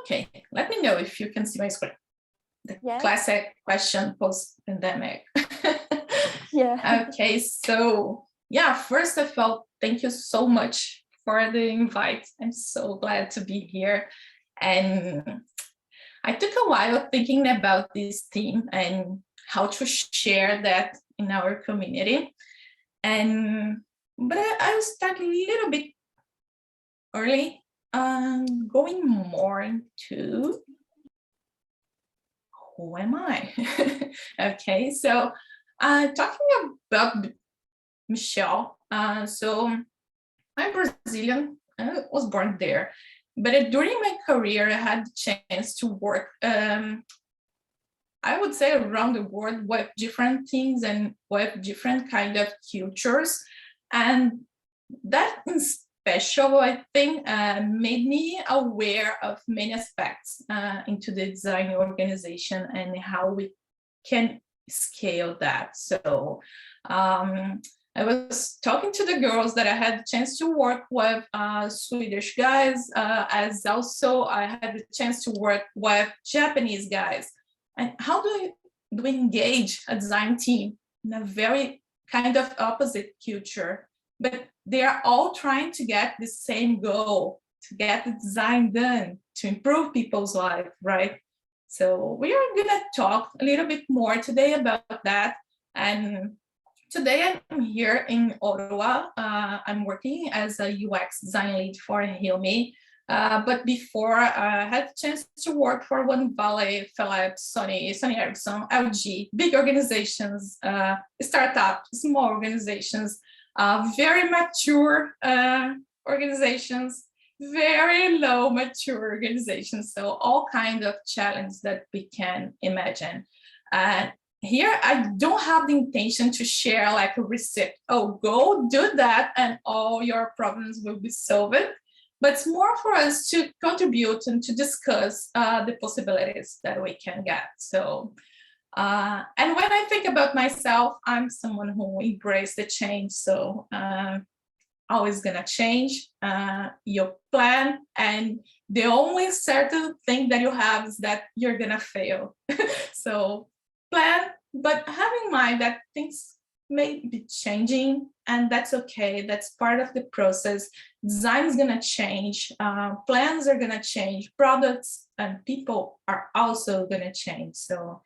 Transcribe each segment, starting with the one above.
Okay, let me know if you can see my screen. The Yes. classic question post-pandemic. Yeah. Okay, so yeah, first of all, thank you so much for the invite. I'm so glad to be here. And I took a while thinking about this theme and how to share that in our community. But I'll start a little bit early, going more into who am I? Okay, so talking about Michelle. So I'm Brazilian. I was born there, but during my career, I had the chance to work. I would say around the world with different things and with different kind of cultures, and that is special, I think, made me aware of many aspects into the design organization and how we can scale that. So I was talking to the girls that I had the chance to work with Swedish guys, as also I had the chance to work with Japanese guys. And how do we engage a design team in a very kind of opposite culture? But they are all trying to get the same goal, to get the design done, to improve people's life, right? So we are gonna talk a little bit more today about that. And today I'm here in Ottawa. I'm working as a UX design lead for Humi. But before, I had the chance to work for One Valley, Philips, Sony Ericsson, LG, big organizations, startup, small organizations, very mature organizations, very low mature organizations. So all kinds of challenges that we can imagine. Here, I don't have the intention to share like a receipt. Oh, go do that and all your problems will be solved. But it's more for us to contribute and to discuss the possibilities that we can get. So, and when I think about myself, I'm someone who embraces the change. So always gonna change your plan, and the only certain thing that you have is that you're gonna fail. So plan, but have in mind that things may be changing, and that's okay. That's part of the process. Design is gonna change, plans are gonna change, products and people are also gonna change. So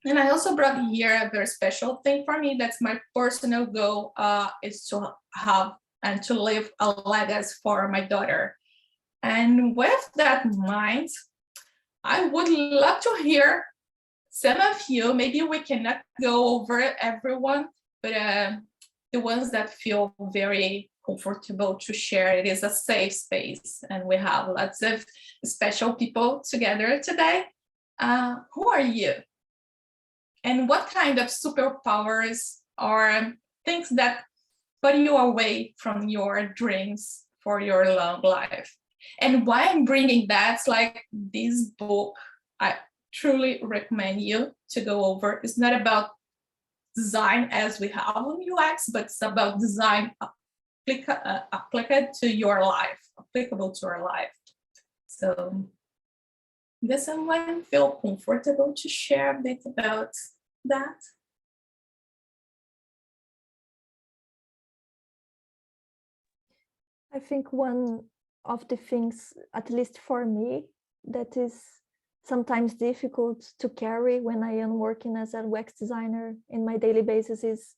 and I also brought here a very special thing for me. That's my personal goal, is to have and to leave a legacy for my daughter. And with that in mind, I would love to hear some of you. Maybe we cannot go over everyone, but the ones that feel very comfortable to share. It is a safe space, and we have lots of special people together today. Who are you? And what kind of superpowers or things that put you away from your dreams for your long life? And why I'm bringing that's like this book, I truly recommend you to go over. It's not about design as we have in UX, but it's about design applicable to your life. So does someone feel comfortable to share a bit about that? I think one of the things, at least for me, that is sometimes difficult to carry when I am working as a UX designer in my daily basis is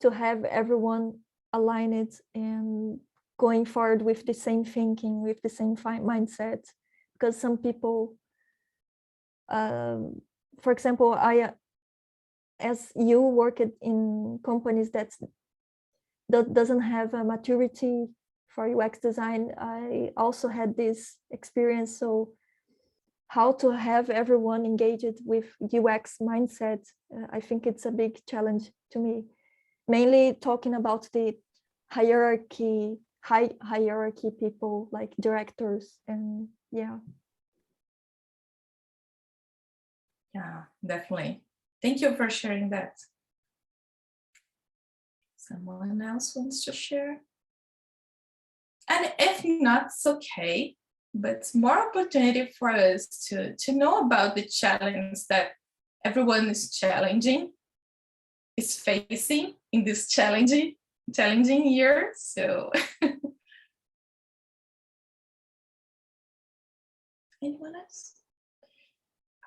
to have everyone aligned and going forward with the same thinking, with the same mindset. Because some people, for example, as you work in companies that doesn't have a maturity for UX design, I also had this experience. So how to have everyone engaged with UX mindset, I think it's a big challenge to me. Mainly talking about the high hierarchy people like directors, and yeah. Yeah, definitely. Thank you for sharing that. Someone else wants to share? And if not, it's okay. but more opportunity for us to know about the challenge that everyone is facing in this challenging year. So anyone else?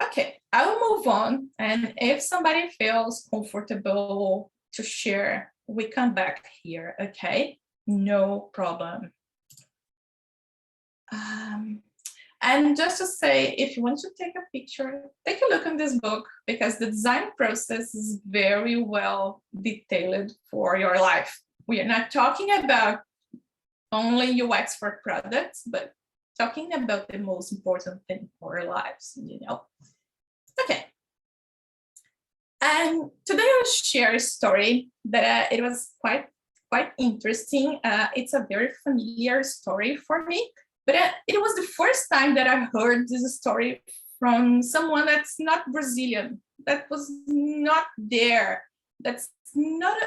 Okay, I'll move on. And if somebody feels comfortable to share, we come back here, okay? No problem. And just to say, if you want to take a picture, take a look in this book, because the design process is very well detailed for your life. We are not talking about only UX for products, but talking about the most important thing for our lives, you know. Okay. And today I'll share a story that it was quite interesting. It's a very familiar story for me, but it was the first time that I heard this story from someone that's not Brazilian, that was not there, that's not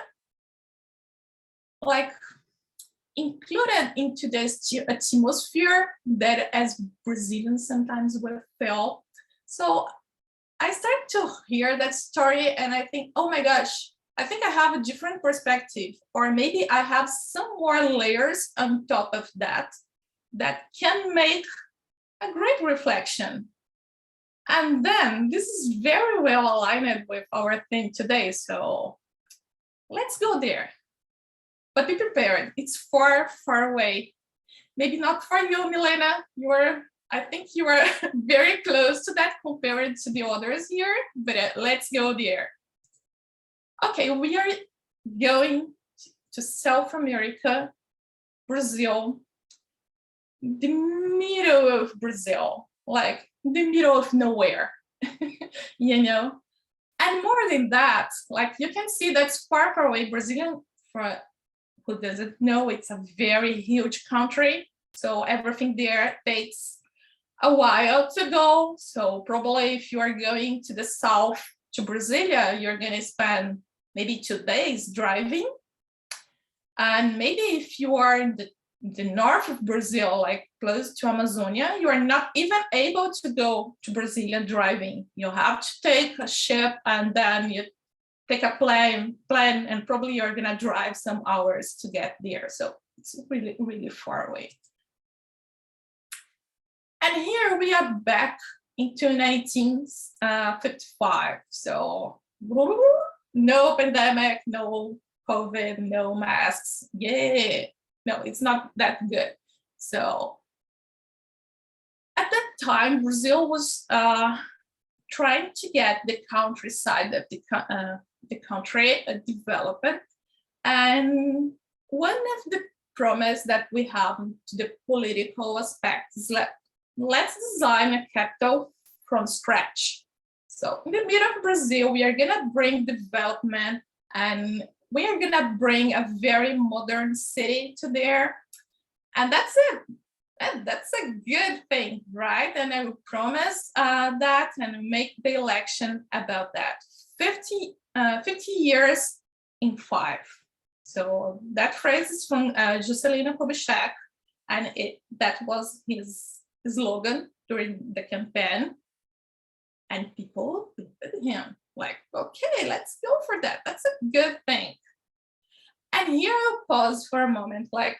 like included into this atmosphere that as Brazilians sometimes we felt. So I started to hear that story and I think, oh my gosh, I think I have a different perspective, or maybe I have some more layers on top of that can make a great reflection. And then this is very well aligned with our theme today. So let's go there. But be prepared. It's far, far away. Maybe not for you, Milena. I think you are very close to that compared to the others here, but let's go there. Okay, we are going to South America, Brazil, the middle of Brazil, like the middle of nowhere, you know? And more than that, like you can see that's far, far away. Brazilian, for who doesn't know, it's a very huge country. So everything there takes a while to go. So probably if you are going to the south to Brasilia, you're going to spend maybe 2 days driving. And maybe if you are in the north of Brazil, like close to Amazonia, you are not even able to go to Brasilia driving. You have to take a ship and then you take a plane, and probably you're gonna drive some hours to get there. So it's really, really far away. And here we are back into 1955. So no pandemic, no COVID, no masks. Yeah, no, it's not that good. So at that time, Brazil was trying to get the countryside of the country developed. And one of the promise that we have to the political aspect is let's design a capital from scratch. So in the middle of Brazil, we are gonna bring development and we are gonna bring a very modern city to there. And that's it. That's a good thing, right? And I will promise that and make the election about that. 50 years in 5. So that phrase is from Juscelino Kubitschek, and that was his slogan during the campaign. And people looked at him like, okay, let's go for that. That's a good thing. And here I'll pause for a moment, like,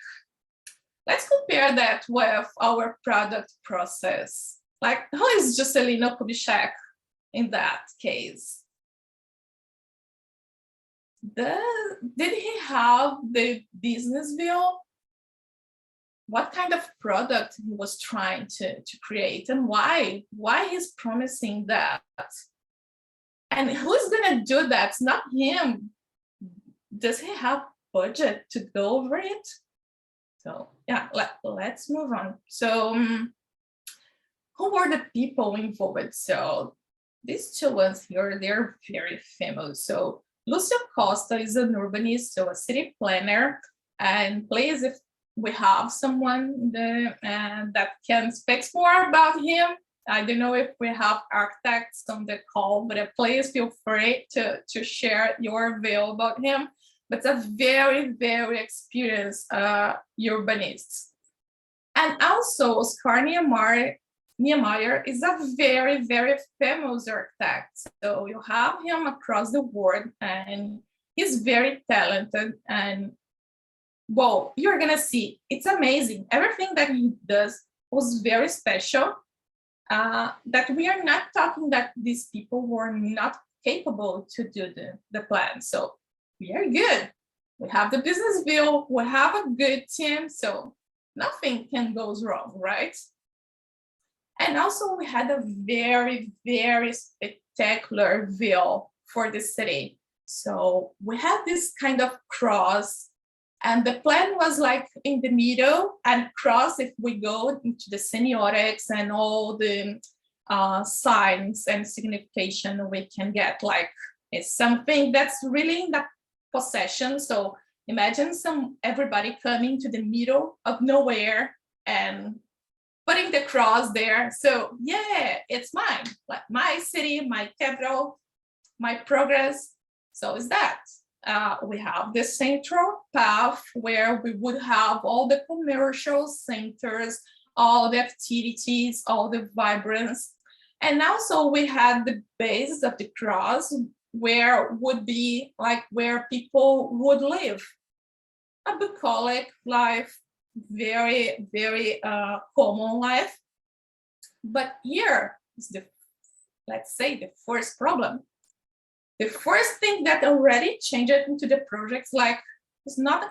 let's compare that with our product process. Like, who is Juscelino Kubitschek in that case? Did he have the business view? What kind of product he was trying to create and why? Why he's promising that? And who's gonna do that? It's not him. Does he have budget to go over it? So yeah, let's move on. So who were the people involved? So these 2 ones here, they're very famous. So Lucio Costa is an urbanist, so a city planner, and please, if we have someone that can speak more about him, I don't know if we have architects on the call, but please feel free to share your view about him. But a very, very experienced urbanist. And also, Oscar Niemeyer is a very, very famous architect. So you have him across the world, and he's very talented. And well, you're gonna see, it's amazing. Everything that he does was very special. That we are not talking that these people were not capable to do the plan. So we are good. We have the business view, we have a good team, so nothing can go wrong, right? And also we had a very, very spectacular view for the city. So we had this kind of cross, and the plan was like in the middle and cross if we go into the semiotics and all the signs and signification we can get, like it's something that's really in that possession. So imagine everybody coming to the middle of nowhere and putting the cross there. So yeah, it's mine, like my city, my capital, my progress. So is that. We have the central path where we would have all the commercial centers, all the activities, all the vibrance. And also we had the base of the cross where would be like where people would live. A bucolic life, very, very common life. But here is let's say, the first problem. The first thing that already changed into the projects, like it's not a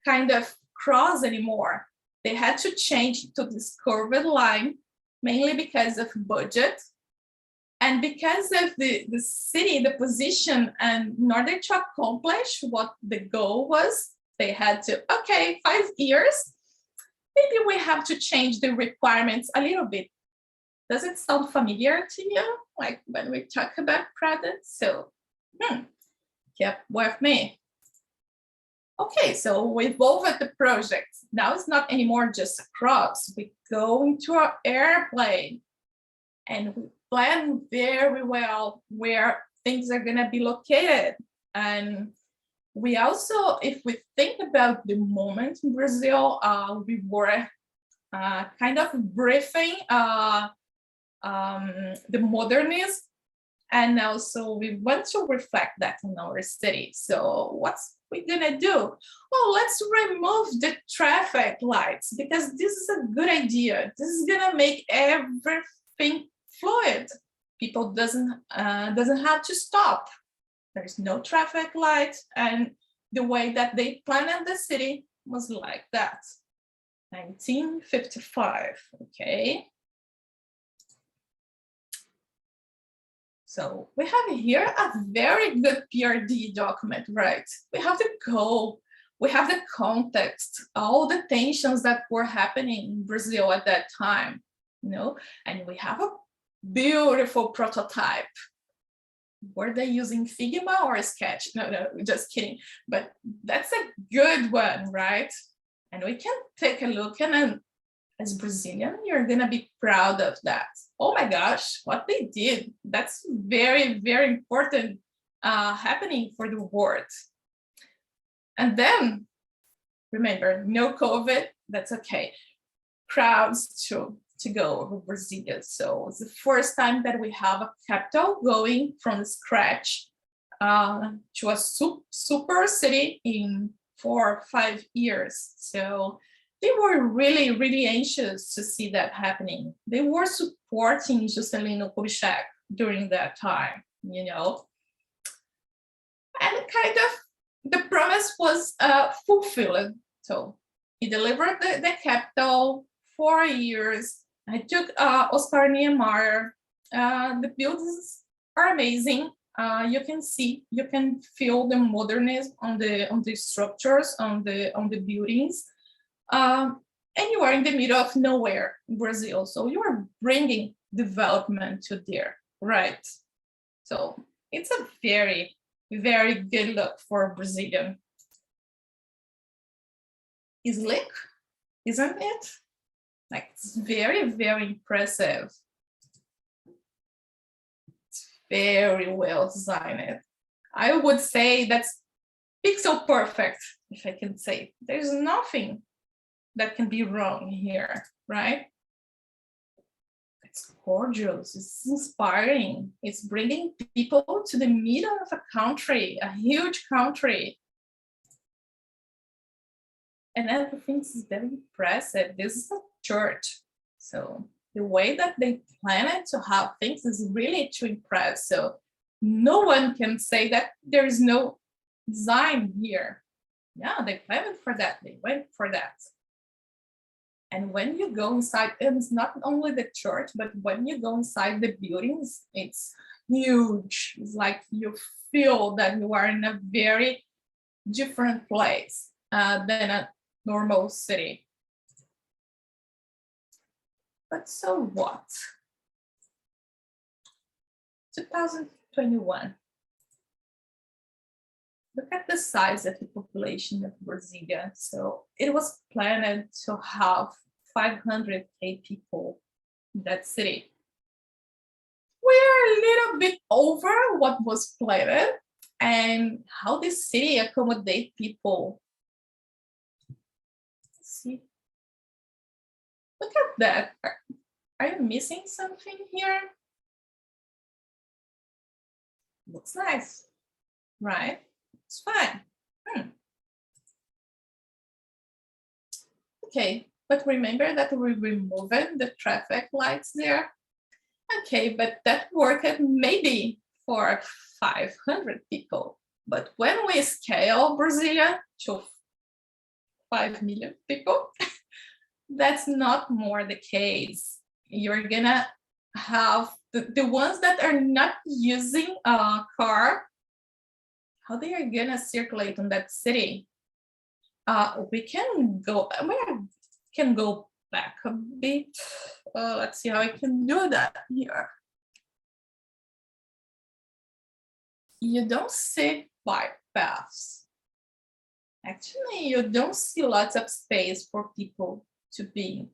kind of cross anymore. They had to change to this curved line, mainly because of budget and because of the city, the position, and in order to accomplish what the goal was, they had to, okay, 5 years, maybe we have to change the requirements a little bit. Does it sound familiar to you? Like when we talk about products? So, keep with me. Okay, so we evolved the project. Now it's not anymore just a cross. We go into our airplane and we plan very well where things are gonna be located. And we also, if we think about the moment in Brazil, we were kind of briefing the modernism, and also we want to reflect that in our city. So what's we gonna do? Well, let's remove the traffic lights because this is a good idea. This is gonna make everything fluid. People doesn't have to stop. There's no traffic light, and the way that they planned the city was like that. 1955, okay. So we have here a very good PRD document, right? We have the goal, we have the context, all the tensions that were happening in Brazil at that time, you know, and we have a beautiful prototype. Were they using Figma or Sketch? No, just kidding. But that's a good one, right? And we can take a look, and as Brazilian, you're gonna be proud of that. Oh my gosh, what they did. That's very, very important happening for the world. And then, remember, no COVID, that's okay. Crowds to go over Brasilia. So it's the first time that we have a capital going from scratch to a super city in 4 or 5 years. So they were really, really anxious to see that happening. They were supporting Juscelino Kubitschek during that time, you know. And kind of the promise was fulfilled. So he delivered the capital 4 years. I took Oscar Niemeyer. The buildings are amazing. You can see, you can feel the modernism on the structures, on the buildings. And you are in the middle of nowhere in Brazil, so you are bringing development to there, right? So it's a very, very good look for Brazilian. Slick, isn't it? Like, it's very, very impressive. It's very well designed. I would say that's pixel perfect, if I can say. There's nothing that can be wrong here, right? It's gorgeous, it's inspiring, it's bringing people to the middle of a country, a huge country. And everything is very impressive. This is a church. So the way that they plan it to have things is really to impress. So no one can say that there is no design here. Yeah, they planned for that. They went for that. And when you go inside, and it's not only the church, but when you go inside the buildings, it's huge. It's like you feel that you are in a very different place than a normal city. But so what? 2021. Look at the size of the population of Brasilia. So it was planned to have 500,000 people in that city. We're a little bit over what was planned and how this city accommodate people. Let's see. Look at that. Are you missing something here? Looks nice, right? It's fine. Okay, but remember that we're removing the traffic lights there. Okay, but that worked maybe for 500 people. But when we scale Brasilia to 5 million people, that's not more the case. You're gonna have the ones that are not using a car, how they are gonna circulate in that city. We can go back a bit. Let's see how I can do that here. You don't see bike paths. Actually, you don't see lots of space for people to be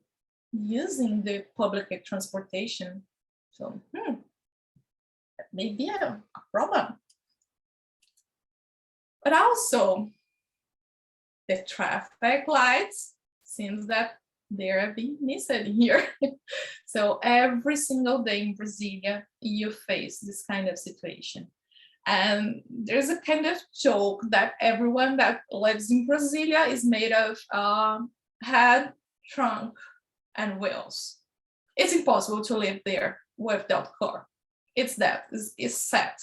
using the public transportation. So that may be a problem. But also, the traffic lights seems that they're being missed here. So every single day in Brasilia, you face this kind of situation. And there's a kind of joke that everyone that lives in Brasilia is made of head, trunk, and wheels. It's impossible to live there without car. It's that, is set,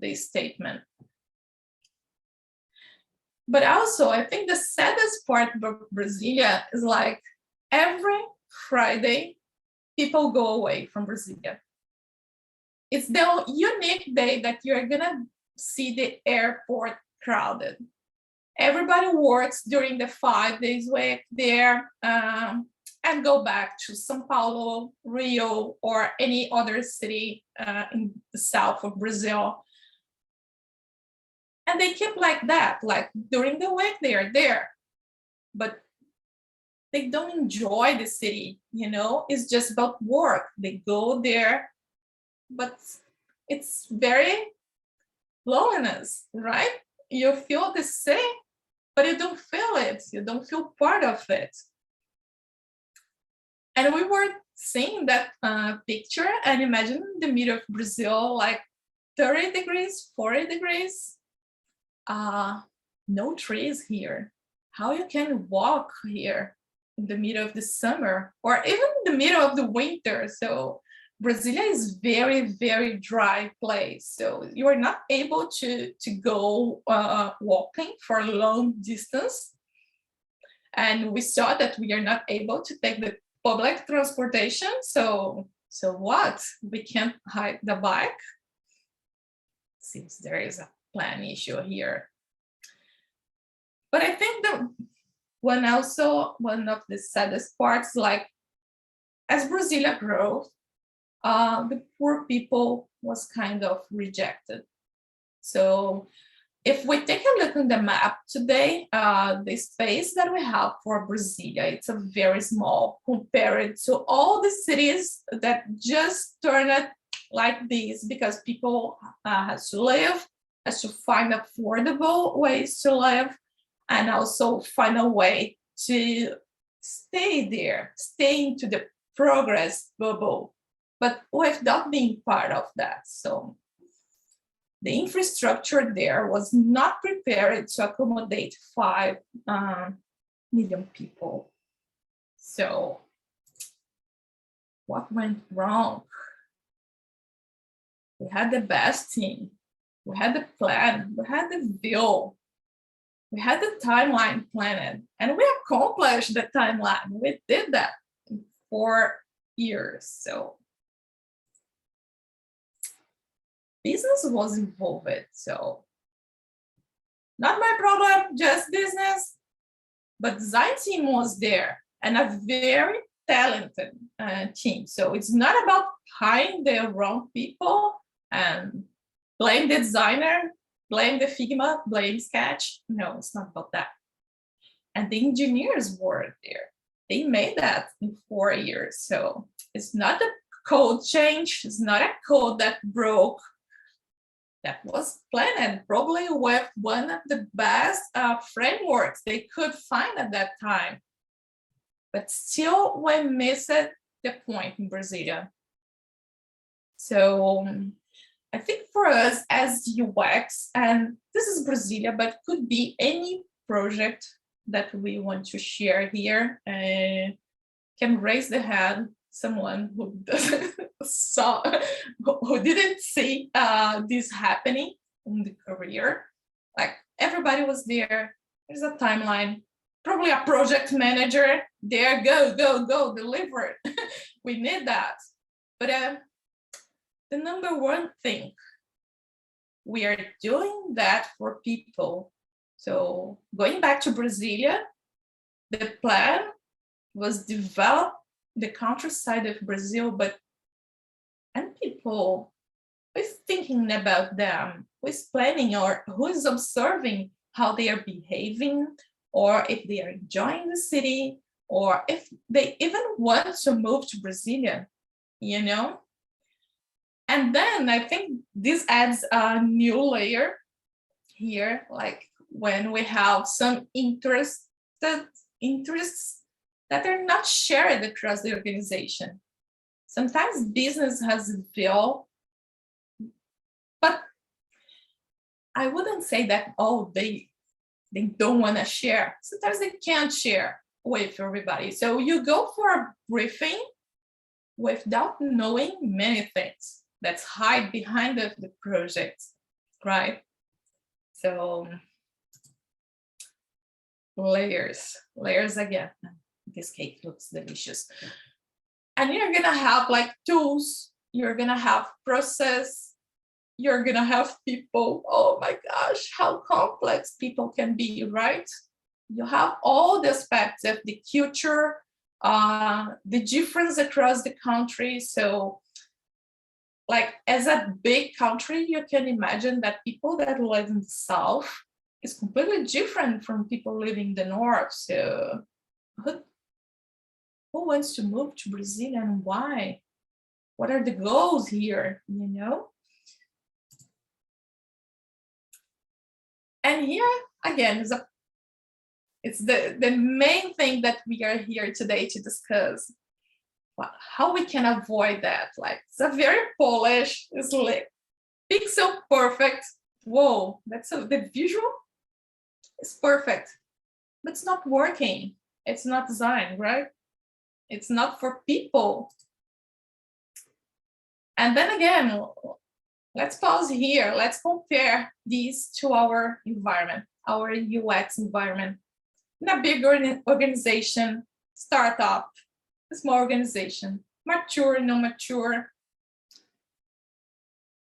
this statement. But also, I think the saddest part of Brasilia is like every Friday, people go away from Brasilia. It's the unique day that you're gonna see the airport crowded. Everybody works during the 5 days week there and go back to São Paulo, Rio, or any other city in the south of Brazil. And they keep like that, like during the week they are there, but they don't enjoy the city, you know, it's just about work. They go there, but it's very loneliness, right? You feel the same, but you don't feel it. You don't feel part of it. And we were seeing that picture and imagine the middle of Brazil, like 30 degrees, 40 degrees, no trees here. How you can walk here in the middle of the summer or even in the middle of the winter? So Brasilia is very, very dry place. So you are not able to go walking for a long distance. And we saw that we are not able to take the public transportation. So what? We can't hide the bike. Seems there is a plan issue here. But I think that one of the saddest parts, like as Brasilia grows, the poor people was kind of rejected. So if we take a look on the map today, the space that we have for Brasilia, it's a very small compared to all the cities that just turn it like this because people has to live, has to find affordable ways to live, and also find a way to stay there, stay into the progress bubble, but without being part of that. So the infrastructure there was not prepared to accommodate 5 million people. So what went wrong? We had the best team, we had the plan, we had the view, we had the timeline planned, and we accomplished the timeline. We did that in 4 years. So business was involved. So not my problem, just business. But design team was there, and a very talented team. So it's not about hiring the wrong people and blame the designer, blame the Figma, blame Sketch. No, it's not about that. And the engineers were there. They made that in 4 years. So it's not a code change. It's not a code that broke. That was planned probably with one of the best frameworks they could find at that time. But still, we missed the point in Brasilia. So I think for us as UX, and this is Brasilia, but could be any project that we want to share here, can raise the hand someone who doesn't who didn't see this happening in the career. Like everybody was there. There's a timeline, probably a project manager there. Go, deliver it. We need that. But the number one thing, we are doing that for people. So going back to Brasilia, the plan was developed the countryside of Brazil, and people is thinking about them, who is planning or who is observing how they are behaving, or if they are enjoying the city, or if they even want to move to Brasilia, you know? And then I think this adds a new layer here, like when we have some interests that are not shared across the organization. Sometimes business has a feel, but I wouldn't say that, they don't want to share. Sometimes they can't share with everybody. So you go for a briefing without knowing many things that's hide behind the project, right? So layers again. This cake looks delicious. And you're gonna have like tools, you're gonna have process, you're gonna have people. Oh my gosh, how complex people can be, right? You have all the aspects of the culture, the difference across the country. So like as a big country, you can imagine that people that live in the south is completely different from people living in the north. So who wants to move to Brazil and why? What are the goals here, you know? And here, again, it's the main thing that we are here today to discuss. How we can avoid that. Like, it's a very Polish, it's like pixel perfect. Whoa, the visual is perfect, but it's not working. It's not designed, right? It's not for people. And then again, let's pause here. Let's compare these to our environment, our UX environment. In a big organization, startup, a small organization, mature, no mature.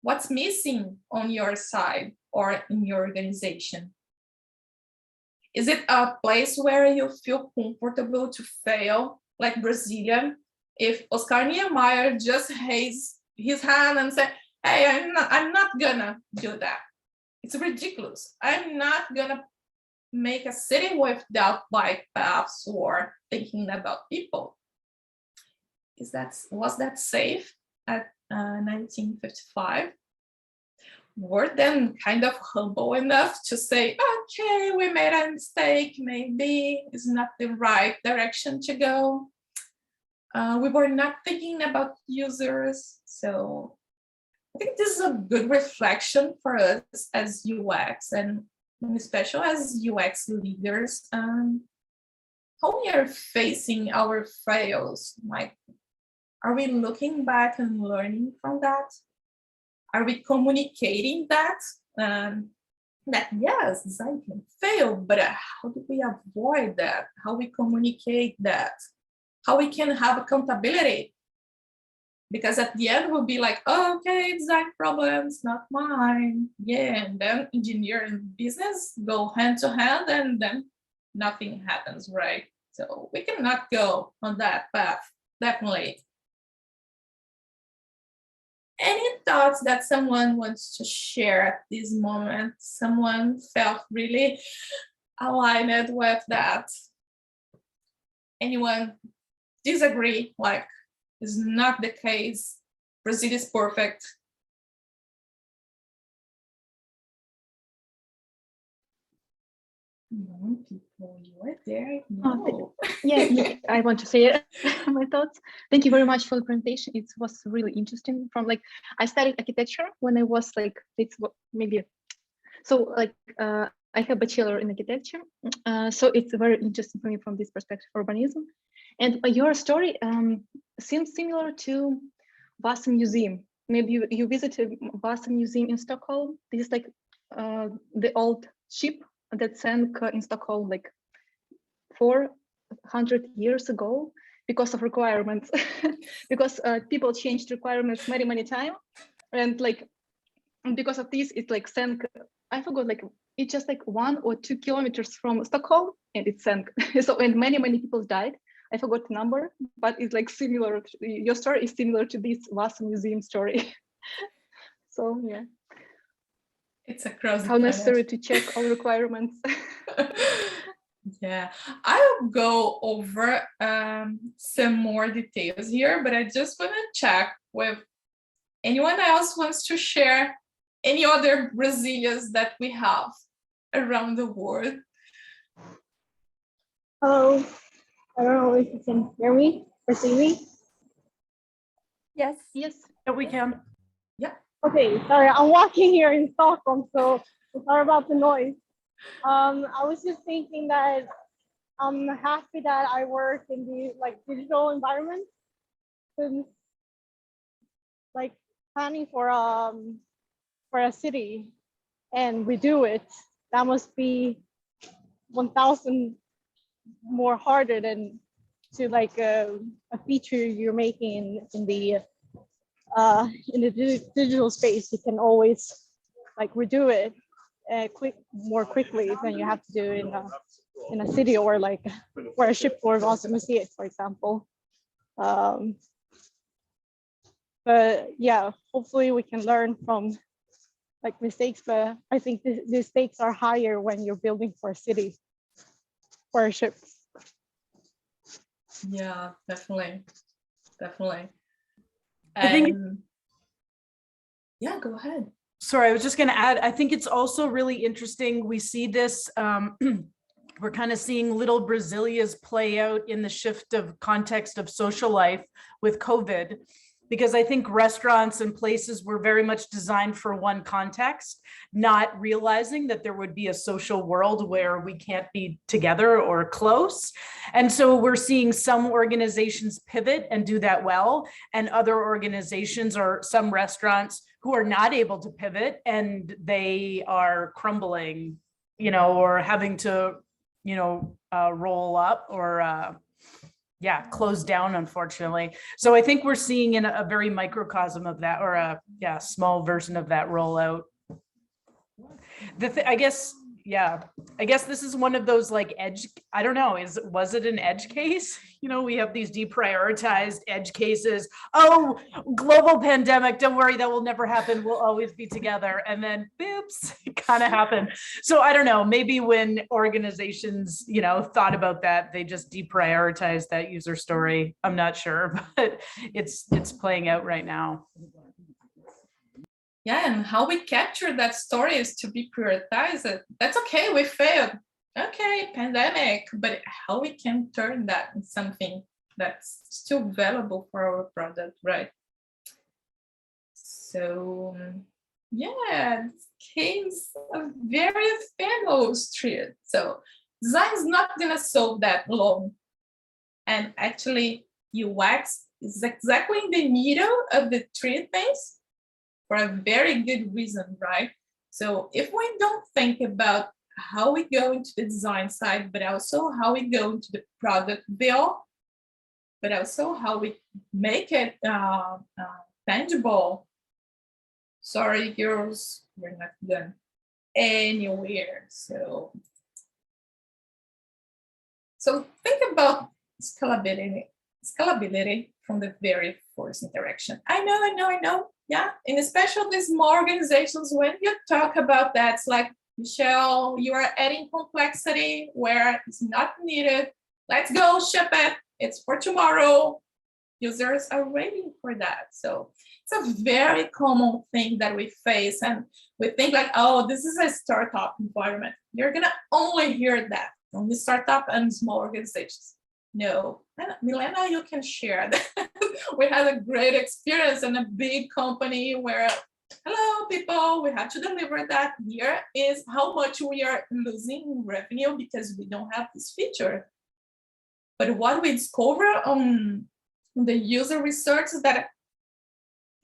What's missing on your side or in your organization? Is it a place where you feel comfortable to fail, like Brasilia? If Oscar Niemeyer just raised his hand and said, hey, I'm not gonna do that. It's ridiculous. I'm not gonna make a city without bike paths or thinking about people. Was that safe at 1955? were then kind of humble enough to say, okay, we made a mistake, maybe it's not the right direction to go. We were not thinking about users. So I think this is a good reflection for us as UX and especially as UX leaders, how we are facing our fails. Like, are we looking back and learning from that? Are we communicating that? That yes, design can fail, but how do we avoid that? How we communicate that? How we can have accountability? Because at the end we'll be like, oh, okay, design problems, not mine. Yeah, and then engineer and business go hand to hand, and then nothing happens, right? So we cannot go on that path, definitely. Any thoughts that someone wants to share at this moment? Someone felt really aligned with that? Anyone disagree? Like, it's not the case. Brazil is perfect. No, people, you are there. No. Yeah, I want to say my thoughts. Thank you very much for the presentation. It was really interesting. From like, I studied architecture when I was like, it's maybe, so like, I have a bachelor in architecture. So it's very interesting for me from this perspective, urbanism. And your story seems similar to Vasa Museum. Maybe you visited Vasa Museum in Stockholm. This is like the old ship that sank in Stockholm like 400 years ago because of requirements, because people changed requirements many times, and like because of this, it like sank. I forgot, like it's just like 1 or 2 kilometers from Stockholm, and it sank. So and many people died. I forgot the number, but it's like similar. Your story is similar to this Vasa Museum story. So yeah. It's across how necessary to check all requirements. Yeah, I'll go over some more details here, but I just want to check with anyone else wants to share any other Brazilians that we have around the world. Hello, I don't know if you can hear me or see me. Yes. Yes, we can. Yeah. Okay, sorry, I'm walking here in Stockholm, so sorry about the noise. I was just thinking that I'm happy that I work in the like digital environment, since like planning for a city, and we do it. That must be 1,000 more harder than to like a feature you're making in the digital space. You can always like redo it more quickly than you have to do in a city, or like where a shipboard wants to see it, for example. But yeah, hopefully we can learn from like mistakes, but I think the stakes are higher when you're building for a city, for a ship. Yeah, definitely. I think yeah, go ahead. Sorry, I was just going to add, I think it's also really interesting. We see this, we're kind of seeing little Brazilias play out in the shift of context of social life with COVID, because I think restaurants and places were very much designed for one context, not realizing that there would be a social world where we can't be together or close. And so we're seeing some organizations pivot and do that well, and other organizations or some restaurants who are not able to pivot and they are crumbling, or having to, roll up or close down, unfortunately. So I think we're seeing in a very microcosm of that, or a small version of that rollout. I guess this is one of those like edge, I don't know, was it an edge case? We have these deprioritized edge cases. Oh, global pandemic, don't worry, that will never happen. We'll always be together. And then boops, it kind of happened. So I don't know, maybe when organizations, thought about that, they just deprioritized that user story. I'm not sure, but it's playing out right now. Yeah, and how we capture that story is to be prioritized. That's okay, we failed. Okay, pandemic, but how we can turn that into something that's still valuable for our product, right? So yeah, this case a very famous street. So design is not gonna solve that alone. And actually, UX is exactly in the middle of the three things for a very good reason, right? So if we don't think about how we go into the design side, but also how we go into the product build, but also how we make it tangible. Sorry, girls, we're not done anywhere. So think about scalability from the very first interaction. I know. Yeah, and especially these small organizations, when you talk about that, it's like, Michelle, you are adding complexity where it's not needed. Let's go ship it. It's for tomorrow. Users are waiting for that. So it's a very common thing that we face. And we think like, oh, this is a startup environment. You're gonna only hear that from the startup and small organizations. No, and Milena, you can share that. We had a great experience in a big company where, hello people, we have to deliver that. Here is how much we are losing in revenue because we don't have this feature. But what we discover on the user research is that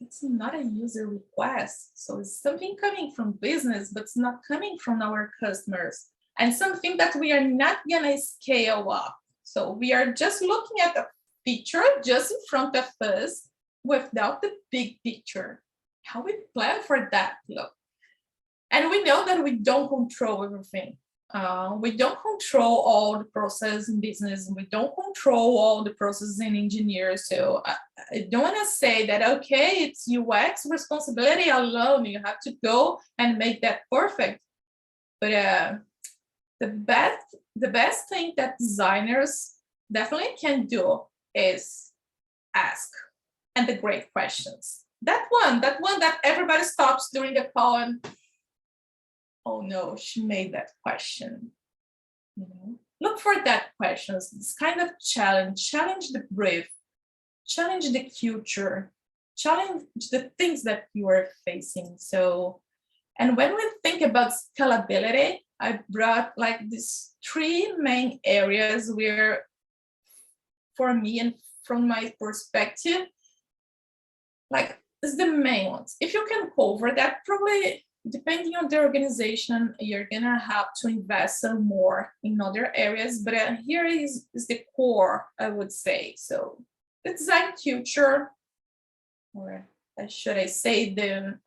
it's not a user request. So it's something coming from business, but it's not coming from our customers. And something that we are not gonna scale up. So we are just looking at the feature just in front of us without the big picture. How we plan for that look. And we know that we don't control everything. We don't control all the process in business. We don't control all the processes in engineers. So I don't want to say that, okay, it's UX responsibility alone. You have to go and make that perfect. But the best thing that designers definitely can do is ask, and the great questions. That one that everybody stops during the call and, oh no, she made that question. You know, look for that questions. This kind of challenge the brief, challenge the culture, challenge the things that you are facing. So, and when we think about scalability, I brought like these three main areas where, for me and from my perspective, like is the main ones. If you can cover that, probably depending on the organization, you're gonna have to invest some more in other areas. But here is the core, I would say. So the design culture, or should I say the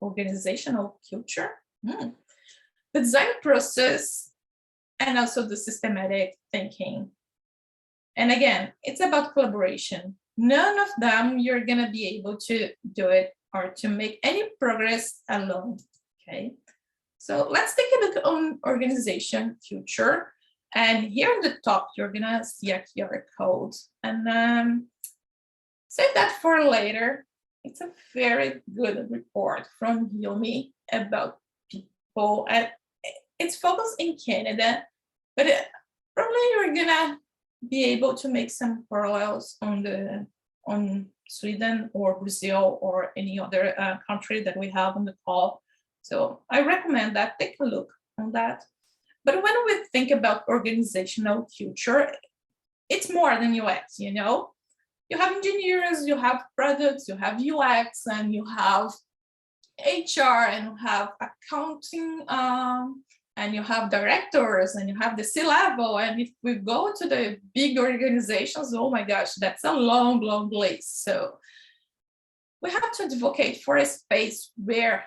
organizational culture, the design process, and also the systematic thinking. And again, it's about collaboration. None of them you're gonna be able to do it or to make any progress alone, okay? So let's take a look on organization culture. And here on the top, you're gonna see a QR code. And save that for later. It's a very good report from Humi about people. And it's focused in Canada, but probably you're gonna be able to make some parallels on Sweden or Brazil or any other country that we have on the call. So I recommend that, take a look on that. But when we think about organizational culture, it's more than UX, you know? You have engineers, you have products, you have UX, and you have HR, and you have accounting, and you have directors, and you have the C-level. And if we go to the big organizations, oh my gosh, that's a long, long list. So we have to advocate for a space where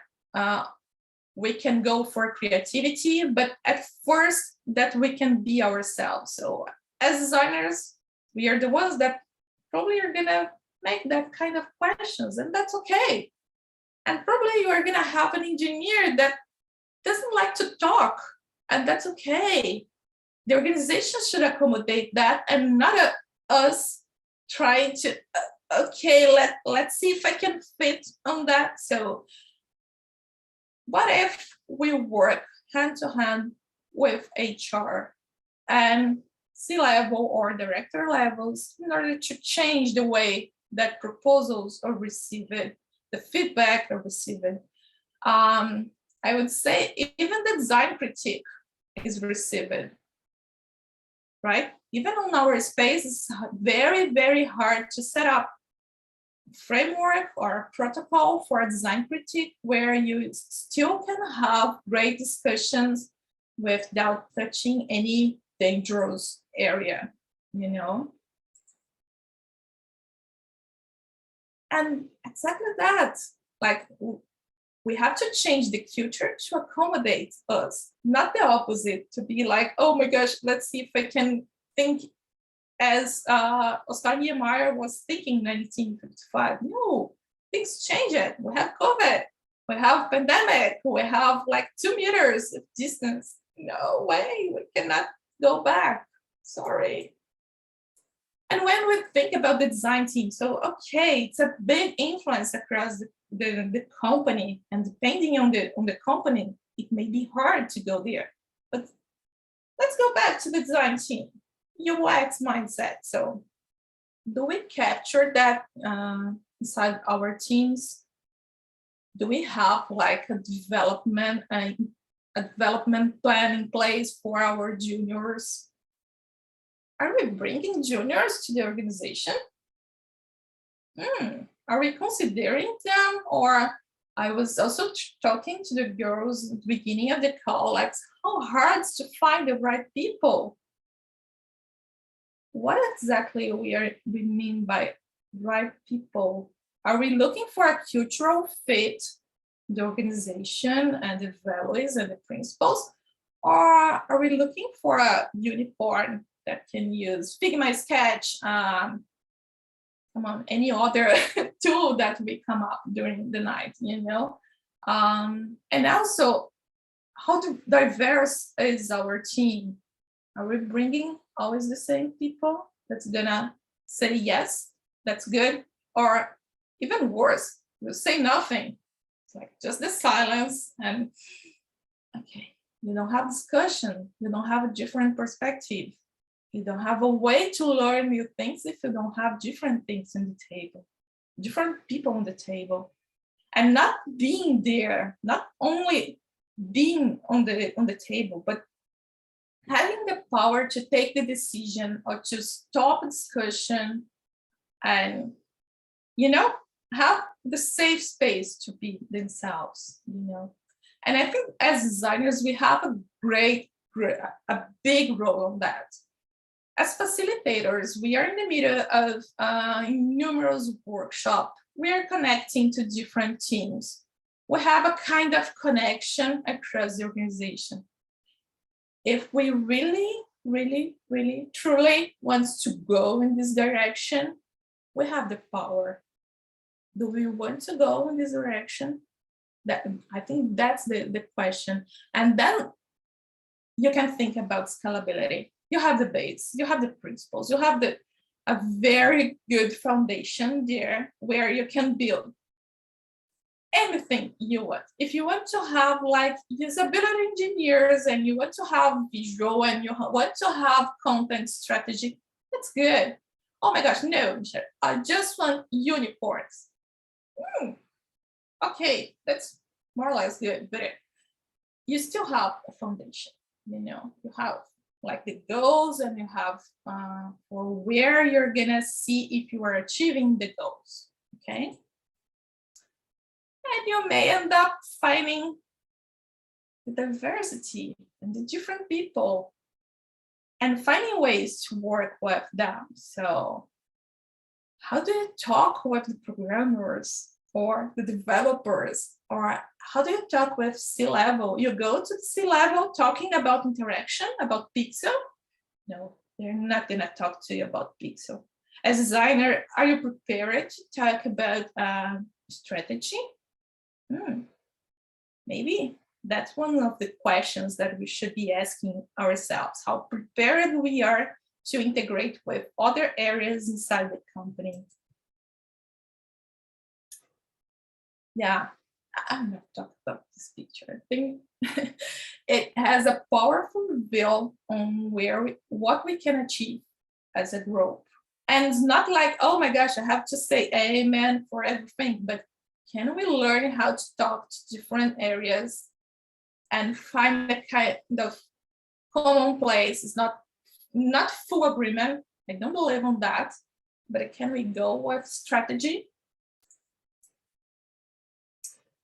we can go for creativity, but at first that we can be ourselves. So as designers, we are the ones that probably are gonna make that kind of questions, and that's okay. And probably you are gonna have an engineer that doesn't like to talk, and that's okay. The organization should accommodate that, and not us trying to okay, let's see if I can fit on that. So what if we work hand to hand with HR and C-level or director levels in order to change the way that proposals are received, the feedback are received? I would say even the design critique is received, right? Even on our space, it's very, very hard to set up a framework or a protocol for a design critique where you still can have great discussions without touching any dangerous area, you know? And exactly that, like, we have to change the culture to accommodate us, not the opposite, to be like, oh my gosh, let's see if I can think as Oscar Niemeyer was thinking in 1955. No, things change it. We have COVID, we have pandemic, we have like 2 meters of distance. No way, we cannot go back, sorry. And when we think about the design team, so okay, it's a big influence across the company, and depending on the company, it may be hard to go there. But let's go back to the design team, UX mindset. So do we capture that inside our teams? Do we have like a development plan in place for our juniors? Are we bringing juniors to the organization? Are we considering them? Or I was also talking to the girls at the beginning of the call, like how hard to find the right people. What exactly we mean by right people? Are we looking for a cultural fit, the organization and the values and the principles? Or are we looking for a unicorn that can use Figma, Sketch, any other tool that we come up during the night, you know? And also, how diverse is our team? Are we bringing always the same people that's gonna say yes, that's good? Or even worse, we'll say nothing. It's like just the silence and okay, you don't have discussion, you don't have a different perspective. You don't have a way to learn new things if you don't have different things on the table, different people on the table. And not being there, not only being on the table, but having the power to take the decision or to stop discussion and, you know, have the safe space to be themselves, you know. And I think as designers, we have a big role on that. As facilitators, we are in the middle of numerous workshops. We are connecting to different teams. We have a kind of connection across the organization. If we really, really, really, truly want to go in this direction, we have the power. Do we want to go in this direction? I think that's the question. And then you can think about scalability. You have the base, you have the principles, you have a very good foundation there where you can build anything you want. If you want to have like usability engineers and you want to have visual and you want to have content strategy, that's good. Oh my gosh, no, Michelle, I just want unicorns. Okay, that's more or less good, but you still have a foundation, you know, you have like the goals and you have for where you're gonna see if you are achieving the goals, okay? And you may end up finding the diversity and the different people and finding ways to work with them. So how do you talk with the programmers or the developers? Or how do you talk with C-level? You go to C-level talking about interaction, about pixel? No, they're not gonna talk to you about pixel. As a designer, are you prepared to talk about strategy? Maybe that's one of the questions that we should be asking ourselves, how prepared we are to integrate with other areas inside the company. yeah, I'm not talking about this picture. I think it has a powerful view on what we can achieve as a group. And it's not like, oh my gosh, I have to say amen for everything, but can we learn how to talk to different areas and find a kind of common place? It's not full agreement. I don't believe on that, but can we go with strategy?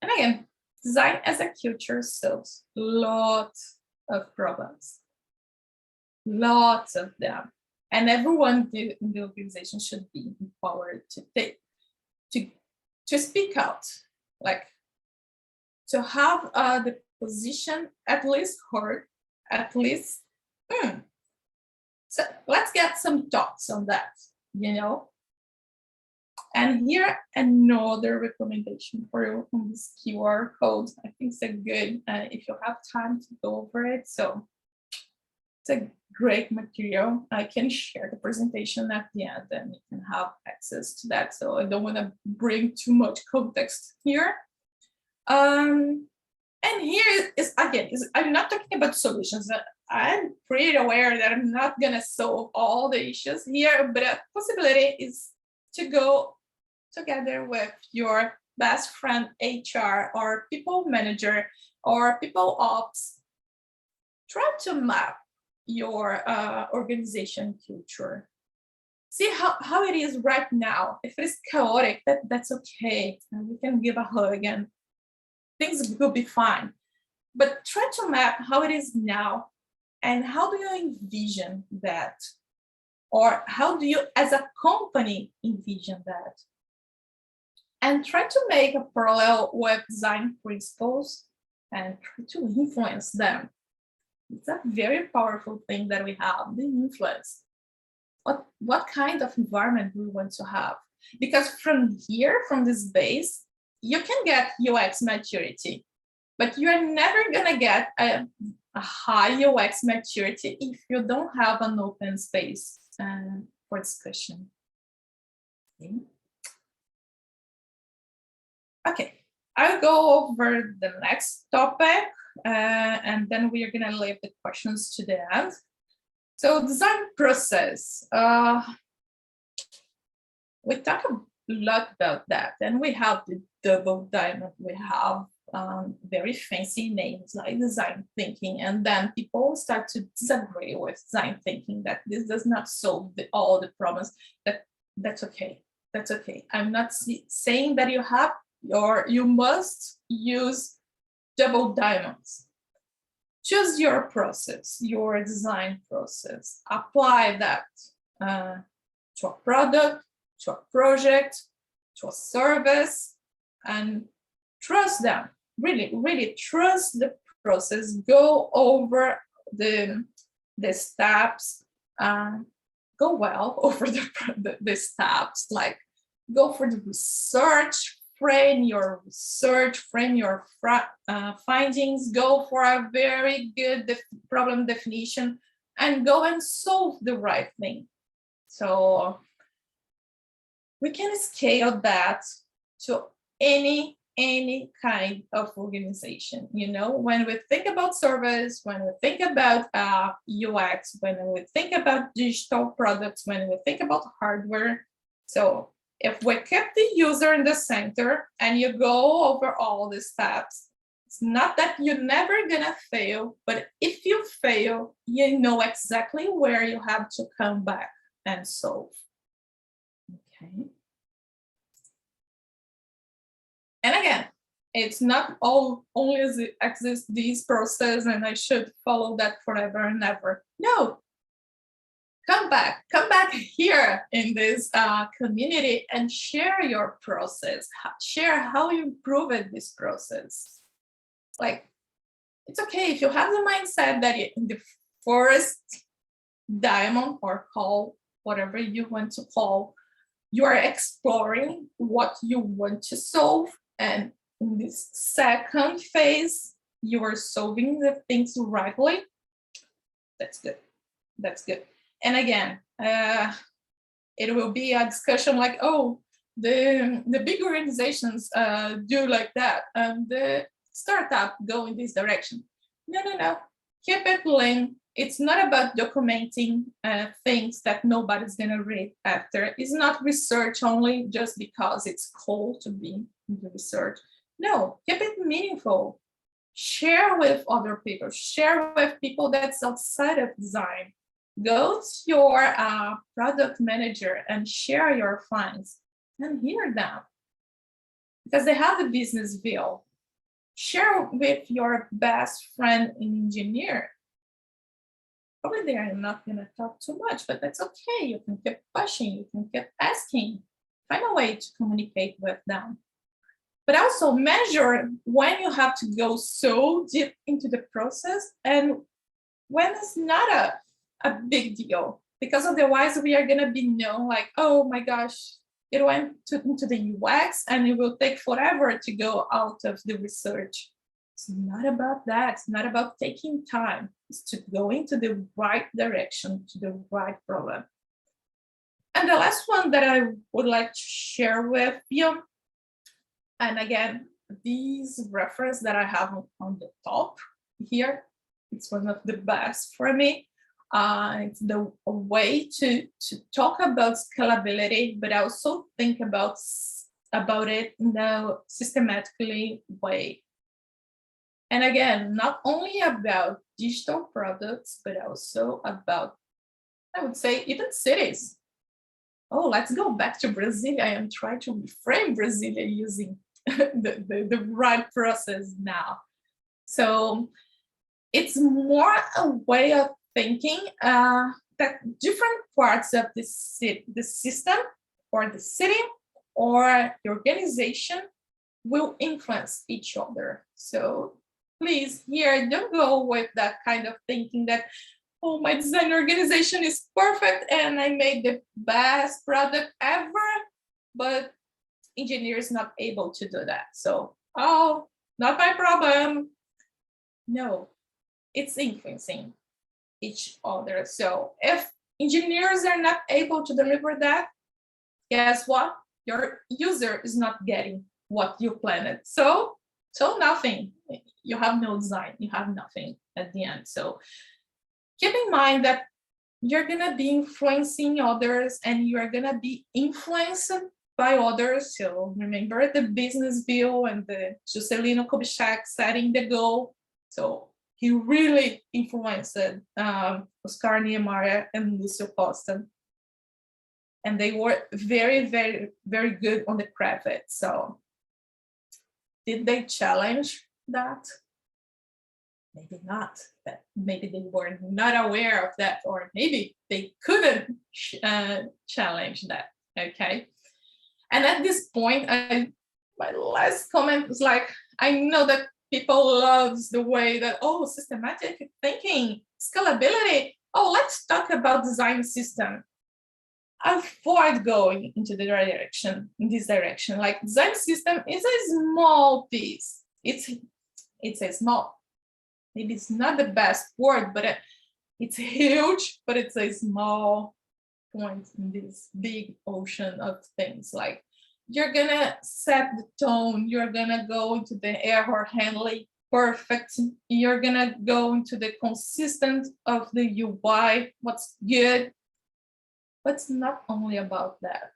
And again, design as a culture solves lots of problems, lots of them. And everyone in the organization should be empowered to speak out, like to have the position at least heard, at least. So let's get some thoughts on that, you know. And here another recommendation for you on this QR code. I think it's a good, if you have time to go over it. So it's a great material. I can share the presentation at the end and you can have access to that. So I don't want to bring too much context here. And here is, again, I'm not talking about solutions. I'm pretty aware that I'm not gonna solve all the issues here, but a possibility is to go together with your best friend HR or people manager or people ops. Try to map your organization culture. See how it is right now. If it's chaotic, that's okay. And we can give a hug and things will be fine. But try to map how it is now and how do you envision that? Or how do you, as a company, envision that? And try to make a parallel with design principles and try to influence them. It's a very powerful thing that we have, the influence. What kind of environment we want to have? Because from here, from this base, you can get UX maturity, but you're never gonna get a high UX maturity if you don't have an open space for discussion. Okay, I'll go over the next topic and then we are gonna leave the questions to the end. So design process. We talk a lot about that, and we have the double diamond. We have very fancy names like design thinking, and then people start to disagree with design thinking that this does not solve all the problems. That's okay. That's okay. I'm not saying that you have or you must use double diamonds. Choose your process, your design process. Apply that to a product, to a project, to a service, and trust them. Really, really trust the process. Go over the steps. Go well over the steps. Like go for the research. Frame your research, frame your findings, go for a very good problem definition, and go and solve the right thing. So we can scale that to any kind of organization. You know, when we think about service, when we think about UX, when we think about digital products, when we think about hardware, so if we keep the user in the center and you go over all the steps, it's not that you're never gonna fail, but if you fail, you know exactly where you have to come back and solve. Okay. And again, it's not only exists this process and I should follow that forever and ever. No. Come back here in this community and share your process. Share how you improved this process. Like, it's okay if you have the mindset that in the first diamond or call, whatever you want to call, you are exploring what you want to solve. And in this second phase, you are solving the things rightly. That's good. That's good. And again, it will be a discussion like, oh, the big organizations do like that, and the startup go in this direction. No. Keep it lean. It's not about documenting things that nobody's gonna read after. It's not research only just because it's cool to be in the research. No, keep it meaningful. Share with other people. Share with people that's outside of design. Go to your product manager and share your finds and hear them, because they have a business view. Share with your best friend in engineer. Probably they are not going to talk too much, but that's okay. You can keep pushing, you can keep asking, find a way to communicate with them. But also measure when you have to go so deep into the process and when it's not a big deal, because otherwise we are going to be known like, oh my gosh, it went into the UX and it will take forever to go out of the research. It's not about that. It's not about taking time. It's to go into the right direction, to the right problem. And the last one that I would like to share with you, and again, these reference that I have on the top here, it's one of the best for me. It's the way to talk about scalability, but also think about it in a systematically way. And again, not only about digital products, but also about, I would say, even cities. Oh, let's go back to Brasilia and try to reframe Brasilia using the right process now. So it's more a way of thinking that different parts of the system or the city or the organization will influence each other. So please, here, don't go with that kind of thinking that, oh, my design organization is perfect and I made the best product ever, but engineers not able to do that. So, oh, not my problem. No, it's influencing each other. So if engineers are not able to deliver that, guess what? Your user is not getting what you planned. So nothing. You have no design. You have nothing at the end. So keep in mind that you're gonna be influencing others and you're gonna be influenced by others. So remember the business view and the Juscelino Kubitschek setting the goal. So he really influenced Oscar Niemeyer and Lucio Costa. And they were very, very, very good on the craft. So did they challenge that? Maybe not. Maybe they were not aware of that, or maybe they couldn't challenge that, okay? And at this point, my last comment was like, I know that people loves the way that, oh, systematic thinking, scalability. Oh, let's talk about design system. Avoid going into in this direction. Like design system is a small piece. It's a small, maybe it's not the best word, but it's huge, but it's a small point in this big ocean of things. Like you're gonna set the tone, you're gonna go into the error handling perfect, you're gonna go into the consistent of the UI, what's good. But it's not only about that.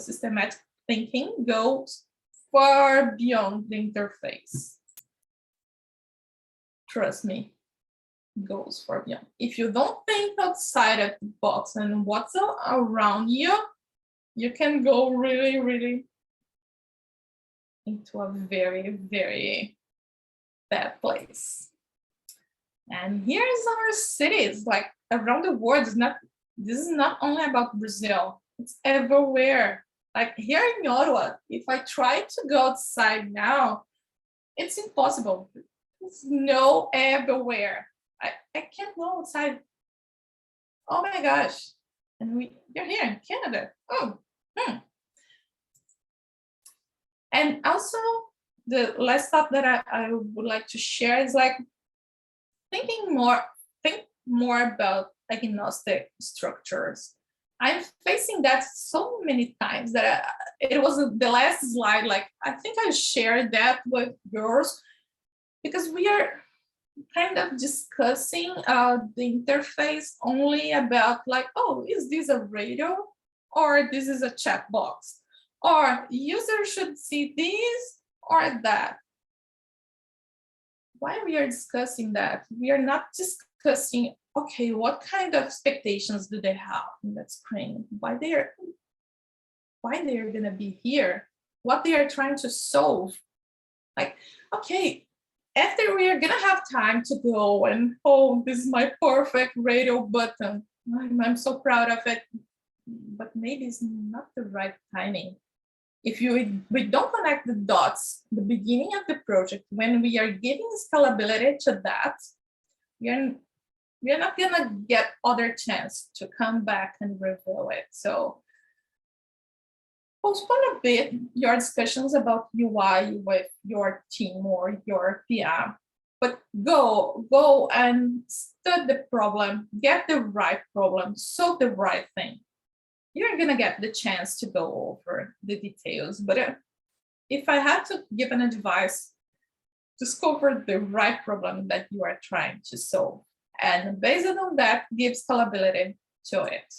Systematic thinking goes far beyond the interface. Trust me, goes far beyond. If you don't think outside of the box and what's around you, you can go really, really into a very, very bad place. And here's our cities, like around the world. This is not only about Brazil, it's everywhere. Like here in Ottawa, if I try to go outside now, it's impossible. There's snow everywhere. I can't go outside. Oh my gosh. And you're here in Canada. And also, the last thought that I would like to share is like think more about diagnostic structures. I'm facing that so many times that it was the last slide. Like, I think I shared that with girls because we are kind of discussing the interface only about like, oh, is this a radio or this is a chat box? Or user should see this or that. Why we are discussing that? We are not discussing, okay, what kind of expectations do they have in that screen? Why they're gonna be here? What they are trying to solve? Like, okay, after we are gonna have time to go and, oh, this is my perfect radio button. I'm so proud of it, but maybe it's not the right timing. If we don't connect the dots, the beginning of the project, when we are giving scalability to that, we're not gonna get other chance to come back and review it. So postpone a bit your discussions about UI with your team or your PM, but go and study the problem, get the right problem, solve the right thing. You're gonna get the chance to go over the details, but if I had to give an advice, discover the right problem that you are trying to solve, and based on that, give scalability to it.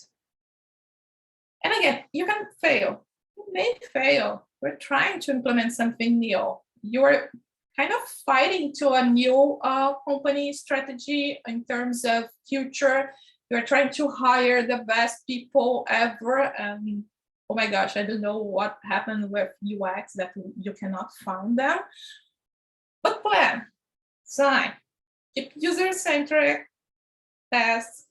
And again, you can fail. You may fail. We're trying to implement something new. You're kind of fighting to a new company strategy in terms of future. You're trying to hire the best people ever. And oh my gosh, I don't know what happened with UX that you cannot find them. But plan, design, keep user-centric, test.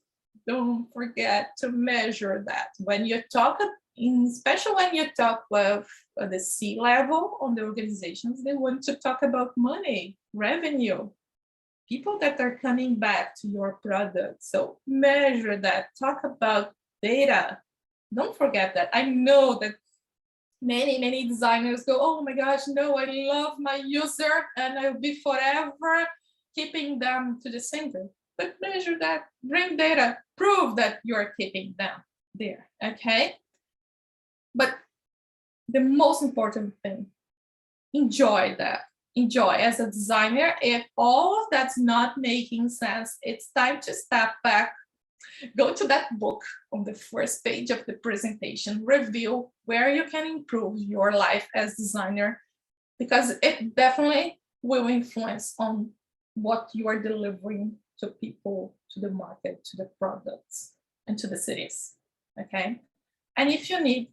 Don't forget to measure that. When you talk, especially when you talk with the C-level on the organizations, they want to talk about money, revenue, people that are coming back to your product. So measure that, talk about data. Don't forget that. I know that many designers go, oh my gosh, no, I love my user and I'll be forever keeping them to the center. But measure that, bring data, prove that you're keeping them there, okay? But the most important thing, enjoy that. Enjoy as a designer. If all of that's not making sense, it's time to step back, go to that book on the first page of the presentation, review where you can improve your life as designer, because it definitely will influence on what you are delivering to people, to the market, to the products, and to the cities, okay? And if you need,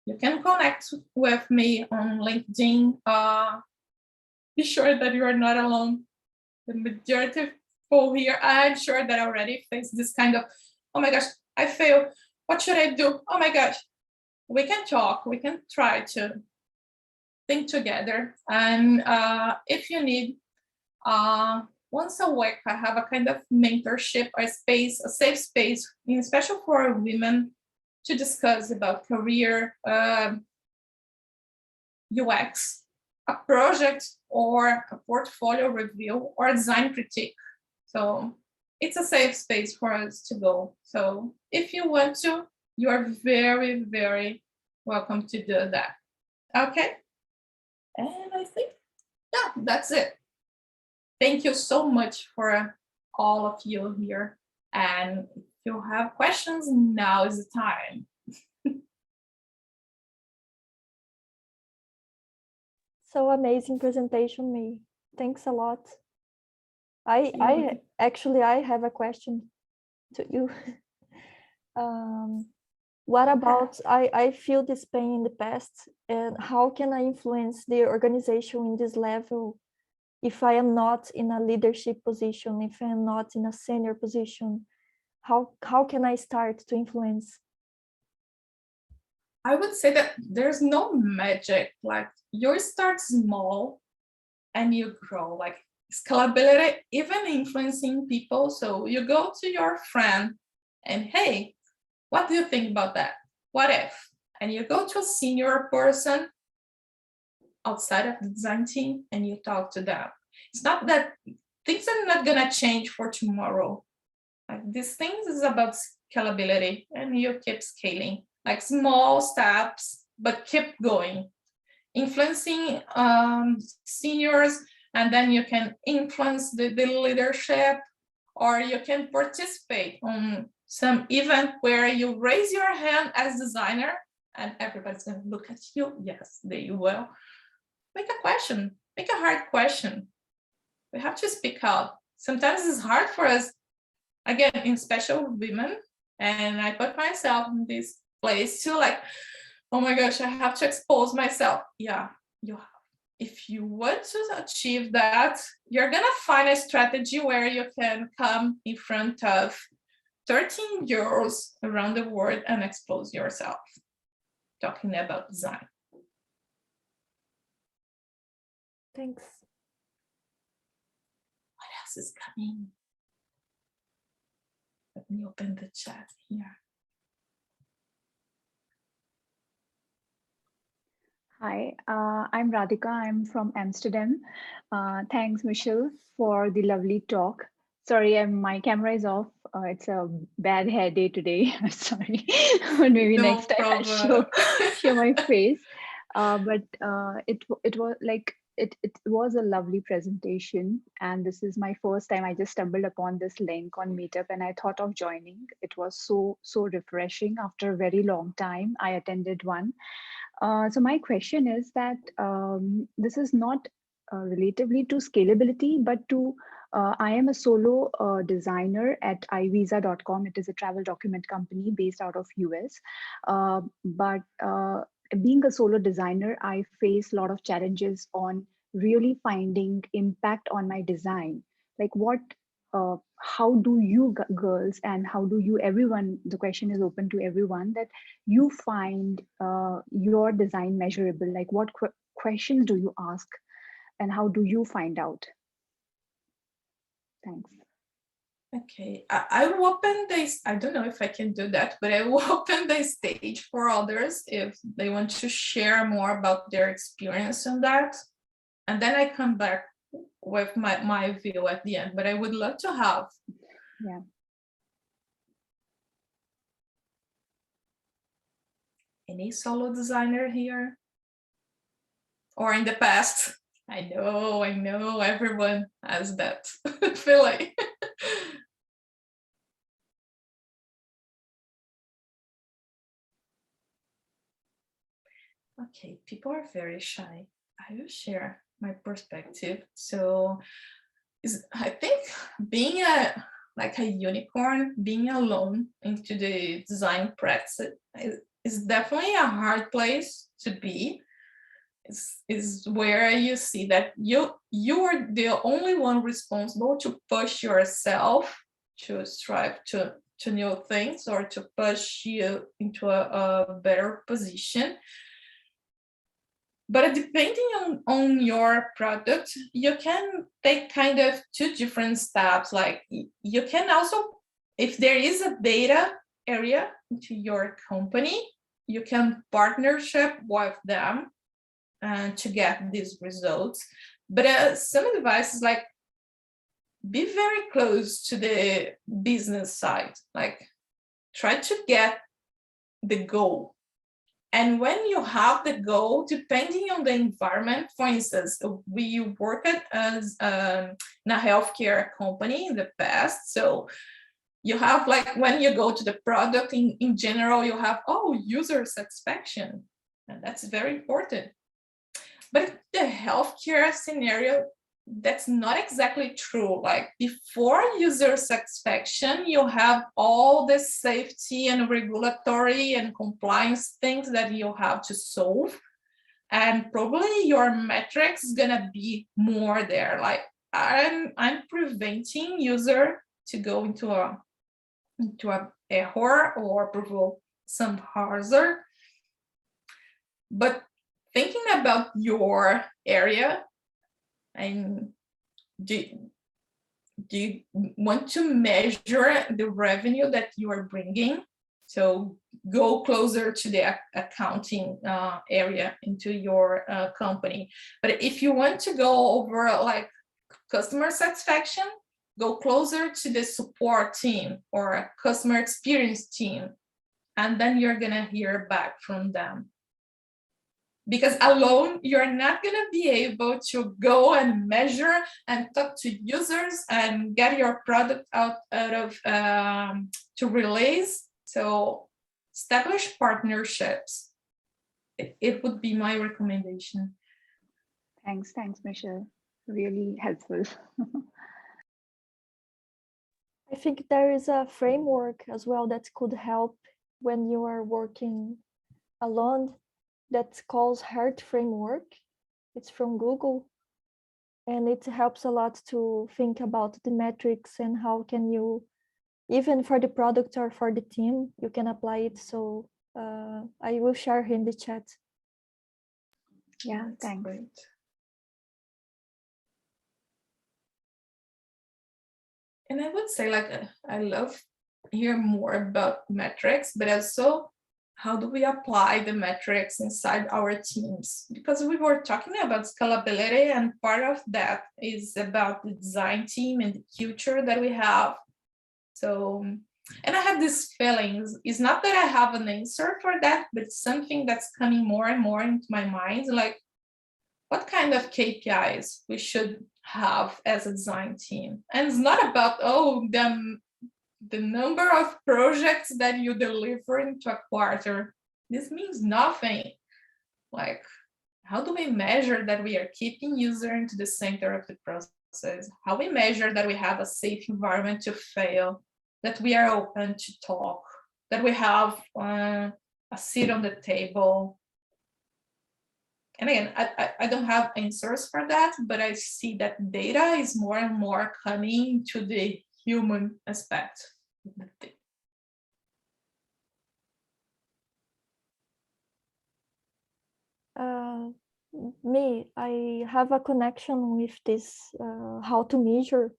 you can connect with me on LinkedIn. Be sure that you are not alone. The majority of people here, I'm sure that already face this kind of, oh my gosh, I failed. What should I do? Oh my gosh. We can talk. We can try to think together. And if you need, once a week, I have a kind of mentorship, a safe space, especially for women, to discuss about career, UX, a project or a portfolio review or a design critique. So it's a safe space for us to go. So if you want to, you are very, very welcome to do that. Okay. And I think, yeah, that's it. Thank you so much for all of you here. And if you have questions, now is the time. So amazing presentation, May. Thanks a lot. I have a question to you. What about, I feel this pain in the past, and how can I influence the organization in this level if I am not in a leadership position, if I am not in a senior position? How can I start to influence? I would say that there's no magic. Like, you start small and you grow. Like, scalability, even influencing people. So you go to your friend and, hey, what do you think about that? What if? And you go to a senior person outside of the design team and you talk to them. It's not that things are not gonna change for tomorrow. Like, these things is about scalability, and you keep scaling, like small steps, but keep going, influencing seniors, and then you can influence the leadership, or you can participate on some event where you raise your hand as designer and everybody's going to look at you. Yes, they will. Make a question, make a hard question. We have to speak out. Sometimes it's hard for us, again, in special women, and I put myself in this place too, like, oh my gosh, I have to expose myself. Yeah, you have. If you want to achieve that, you're gonna find a strategy where you can come in front of 13 girls around the world and expose yourself, talking about design. Thanks. What else is coming? Let me open the chat here. Hi, I'm Radhika. I'm from Amsterdam. Thanks, Michelle, for the lovely talk. Sorry, my camera is off. It's a bad hair day today. I'm sorry. But maybe No next time I'll show my face. But it was like it was a lovely presentation, and this is my first time. I just stumbled upon this link on Meetup, and I thought of joining. It was so refreshing. After a very long time, I attended one. So my question is that this is not relatively to scalability, but to I am a solo designer at ivisa.com. It is a travel document company based out of US. But being a solo designer, I face a lot of challenges on really finding impact on my design. Like how do you girls and how do you everyone, the question is open to everyone, that you find your design measurable? Like what questions do you ask and how do you find out? Thanks. Okay, I will open this. I don't know if I can do that, but I will open the stage for others if they want to share more about their experience on that. And then I come back with my view at the end, but I would love to have. Yeah. Any solo designer here? Or in the past? I know, everyone has that feeling. Okay, people are very shy. I will share my perspective. So I think being like a unicorn, being alone into the design practice is definitely a hard place to be. Is where you see that you are the only one responsible to push yourself to strive to new things or to push you into a better position. But depending on your product, you can take kind of two different steps. Like you can also, if there is a data area into your company, you can partnership with them to get these results. But some advice is like, be very close to the business side. Like try to get the goal. And when you have the goal, depending on the environment, for instance, we worked as in a healthcare company in the past. So you have like, when you go to the product in general, you have, user satisfaction. And that's very important. But the healthcare scenario, that's not exactly true. Like before user satisfaction, you have all the safety and regulatory and compliance things that you have to solve. And probably your metrics is gonna be more there. Like I'm preventing user to go into a error or provoke some hazard. But thinking about your area, and do you want to measure the revenue that you are bringing? So go closer to the accounting area into your company. But if you want to go over like customer satisfaction, go closer to the support team or a customer experience team, and then you're gonna hear back from them. Because alone, you're not gonna be able to go and measure and talk to users and get your product out of to release. So establish partnerships. It would be my recommendation. Thanks, Michelle. Really helpful. I think there is a framework as well that could help when you are working alone, that calls Heart Framework. It's from Google, and it helps a lot to think about the metrics and how can you, even for the product or for the team, you can apply it. So I will share in the chat. Yeah, That's thanks. great. And I would say, like, I love hear more about metrics, but also how do we apply the metrics inside our teams? Because we were talking about scalability, and part of that is about the design team and the culture that we have. So, and I have these feelings, it's not that I have an answer for that, but it's something that's coming more and more into my mind, like what kind of KPIs we should have as a design team. And it's not about, oh, the number of projects that you deliver into a quarter. This means nothing. Like, how do we measure that we are keeping user into the center of the process? How we measure that we have a safe environment to fail, that we are open to talk, that we have a seat on the table. And again, I don't have answers for that, but I see that data is more and more coming to the human aspect. I have a connection with this, how to measure.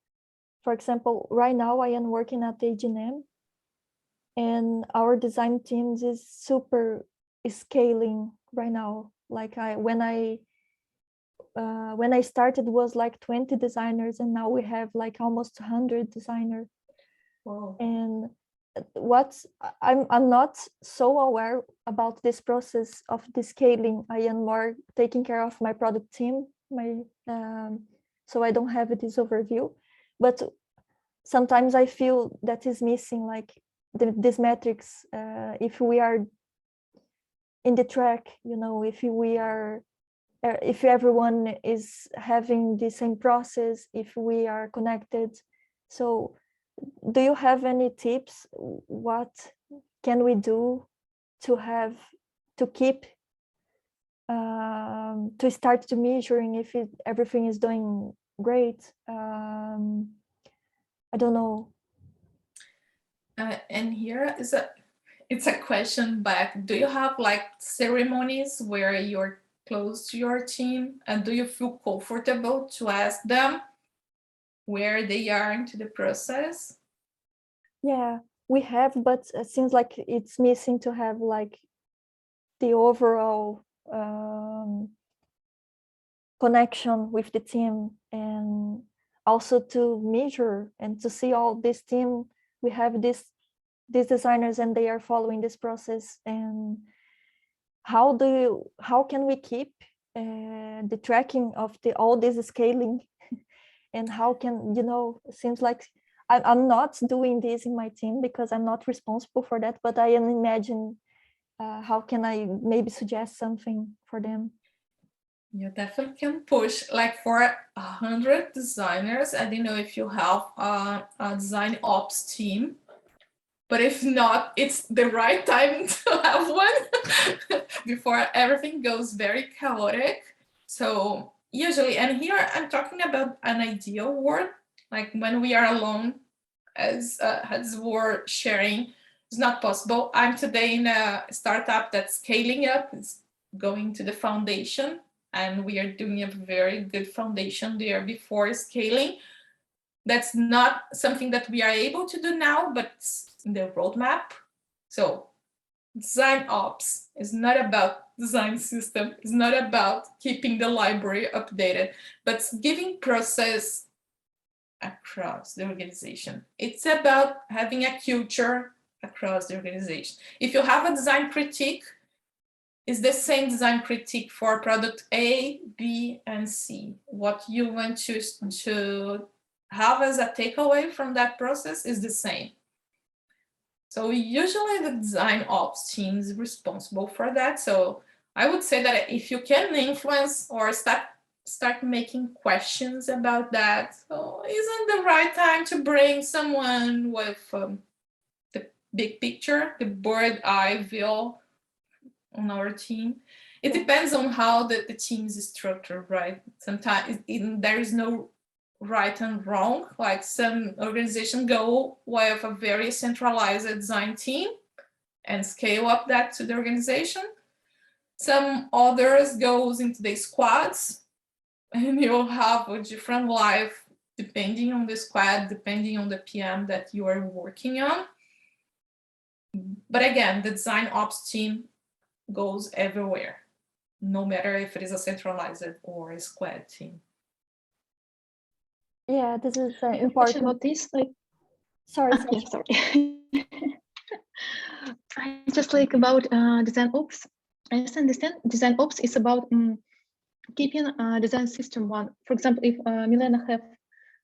For example, right now I am working at H&M, and our design teams is super scaling right now. Like when I started was like 20 designers, and now we have like almost 100 designers. Wow. And I'm not so aware about this process of the scaling. I am more taking care of my product team, so I don't have this overview. But sometimes I feel that is missing, like these metrics. If we are in the track, if everyone is having the same process, if we are connected. So do you have any tips? What can we do to keep to start to measuring if everything is doing great? I don't know. And here is it's a question back. Do you have like ceremonies where you're close to your team, and do you feel comfortable to ask them where they are into the process? Yeah, we have, but it seems like it's missing to have like the overall connection with the team, and also to measure and to see all this team. We have these designers, and they are following this process. And how can we keep the tracking of all this scaling? And how can, it seems like I'm not doing this in my team because I'm not responsible for that, but I imagine how can I maybe suggest something for them? You definitely can push, like for 100 designers. I don't know if you have a design ops team, but if not, it's the right time to have one before everything goes very chaotic. So usually, and here I'm talking about an ideal world, like when we are alone, as we're sharing, it's not possible. I'm today in a startup that's scaling up, it's going to the foundation, and we are doing a very good foundation there before scaling. That's not something that we are able to do now, but it's in the roadmap. So design ops is not about design system, it's not about keeping the library updated, but giving process across the organization. It's about having a culture across the organization. If you have a design critique, it's the same design critique for product A, B, and C. What you want to have as a takeaway from that process is the same. So usually the design ops team is responsible for that. So I would say that if you can influence or start making questions about that, so isn't the right time to bring someone with the big picture, the bird eye view on our team? It depends on how the team is structured, right? Sometimes there is no right and wrong. Like some organizations go with a very centralized design team and scale up that to the organization. Some others goes into the squads, and you'll have a different life depending on the squad, depending on the PM that you are working on. But again, the design ops team goes everywhere, no matter if it is a centralized or a squad team. Yeah, this is Question important. about this, like, Sorry, yeah, Sasha. sorry. I just like about design ops. I understand design ops is about keeping design system one. For example, if Milena have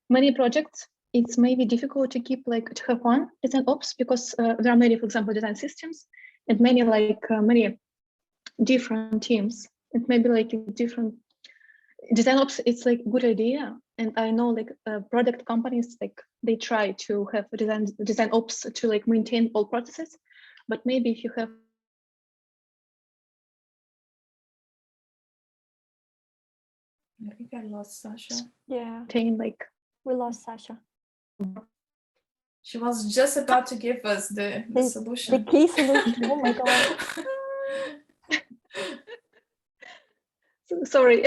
many projects, it's maybe difficult to keep like to have one design ops because there are many, for example, design systems and many many different teams. It may be like a different design ops. It's like a good idea, and I know like product companies like they try to have a design ops to like maintain all processes, but maybe if you have I think I lost Sasha. Yeah, like we lost Sasha. She was just about to give us the solution. The key solution. Oh my God. sorry.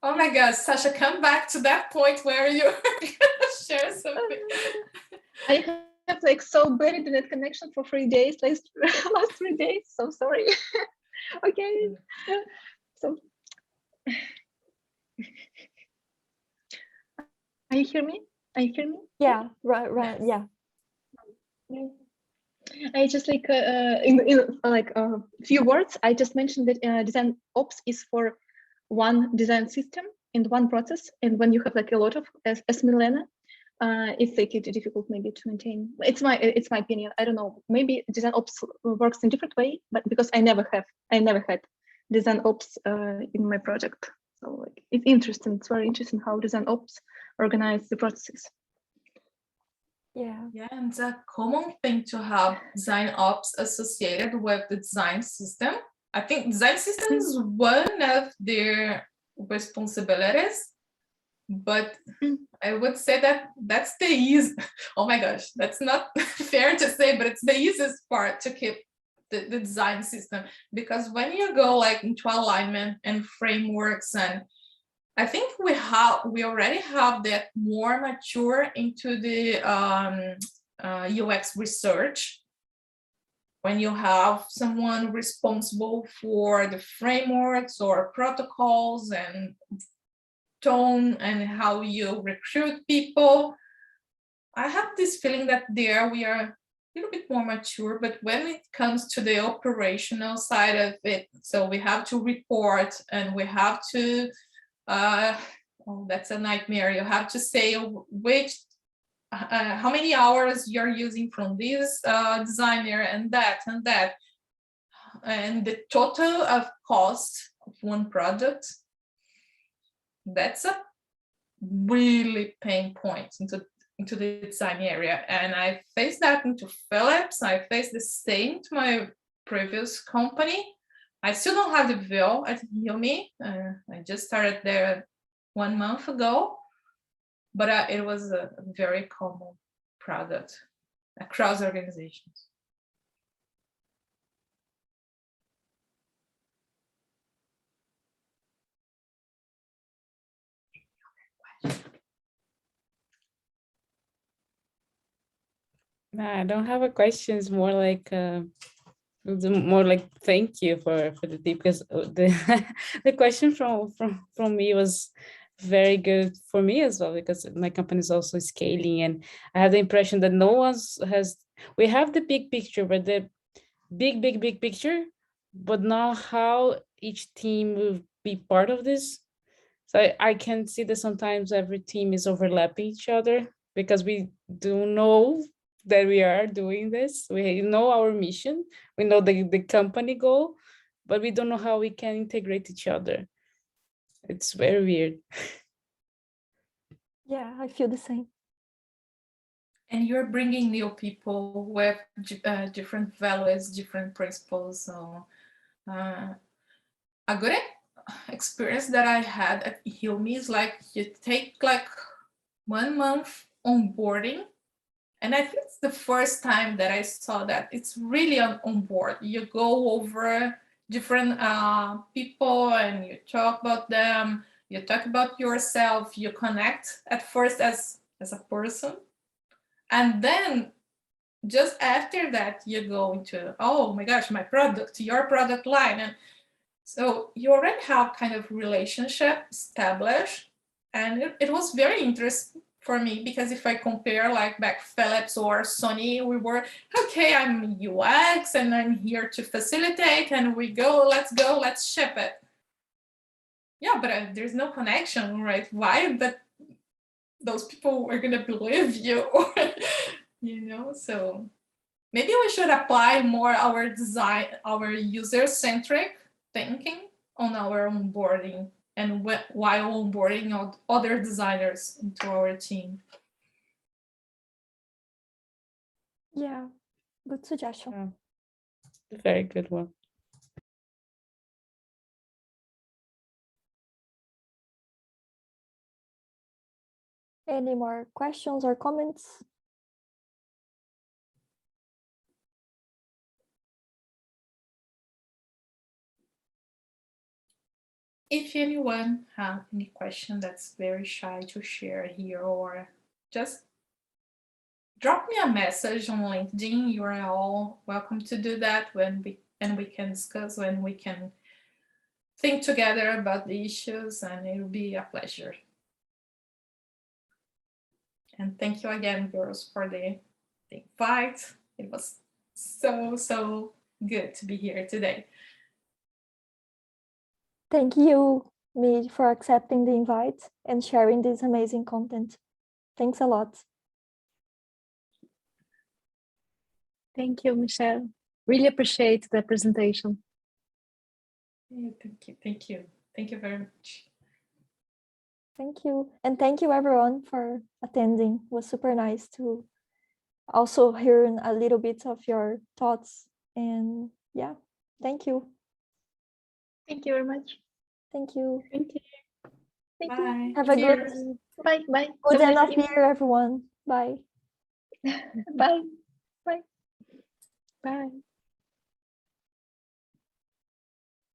Oh my God, Sasha, come back to that point where you were gonna share something. I have like so bad internet connection for 3 days, last 3 days. So sorry. Okay. So, are you hear me? Are you hear me? Yeah, right, yeah. I just like in like a few words. I just mentioned that design ops is for one design system and one process. And when you have like a lot of as Milena, it's like it's difficult maybe to maintain. It's my opinion. I don't know. Maybe design ops works in different way, but because I never had design ops in my project. So like, it's interesting. It's very interesting how design ops organize the processes. Yeah. Yeah, and it's a common thing to have design ops associated with the design system. I think design system is one of their responsibilities, but I would say that that's the easy. Oh my gosh, that's not fair to say, but it's the easiest part to keep the design system, because when you go like into alignment and frameworks, and I think we already have that more mature into the UX research. When you have someone responsible for the frameworks or protocols and tone and how you recruit people, I have this feeling that there we are a little bit more mature. But when it comes to the operational side of it, so we have to report and we have to oh, that's a nightmare. You have to say which how many hours you're using from this designer and that, and the total of cost of one product. That's a really pain point into the design area. And I faced that into Philips. I faced the same to my previous company. I still don't have the view at Humi. I just started there 1 month ago, but it was a very common product across organizations. I don't have a question. It's more like thank you for the tip, because the the question from me was very good for me as well, because my company is also scaling, and I have the impression that no one's we have the big picture, but the big picture, but not how each team will be part of this. So I can see that sometimes every team is overlapping each other because we do know that we are doing this. We know our mission, we know the company goal, but we don't know how we can integrate each other. It's very weird. Yeah, I feel the same. And you're bringing new people with different values, different principles. So a good experience that I had at Humi is like you take like 1 month onboarding. And I think it's the first time that I saw that it's really on board. You go over different people and you talk about them, you talk about yourself, you connect at first as a person. And then just after that, you go into, oh my gosh, my product, your product line. And so you already have kind of relationship established. And it was very interesting for me, because if I compare like back Philips or Sony, we were, okay, I'm UX and I'm here to facilitate, and we go, let's ship it. Yeah, but there's no connection, right? Why? But those people are gonna believe you, you know? So maybe we should apply more our design, our user-centric thinking on our onboarding, and while onboarding other designers into our team. Yeah, good suggestion. Yeah. Very good one. Any more questions or comments? If anyone have any question that's very shy to share here, or just drop me a message on LinkedIn, you are all welcome to do that we can discuss, when we can think together about the issues, and it will be a pleasure. And thank you again, girls, for the invite. It was so good to be here today. Thank you, Me, for accepting the invite and sharing this amazing content. Thanks a lot. Thank you, Michelle. Really appreciate the presentation. Yeah, thank you very much. Thank you. And thank you everyone for attending. It was super nice to also hear a little bit of your thoughts. And yeah, thank you. Thank you very much. Thank you. Thank you. Thank you. Bye. Have a Cheers. good, Bye. Bye. good Have a end nice of year, everyone. Bye. evening. Bye. Bye. Bye.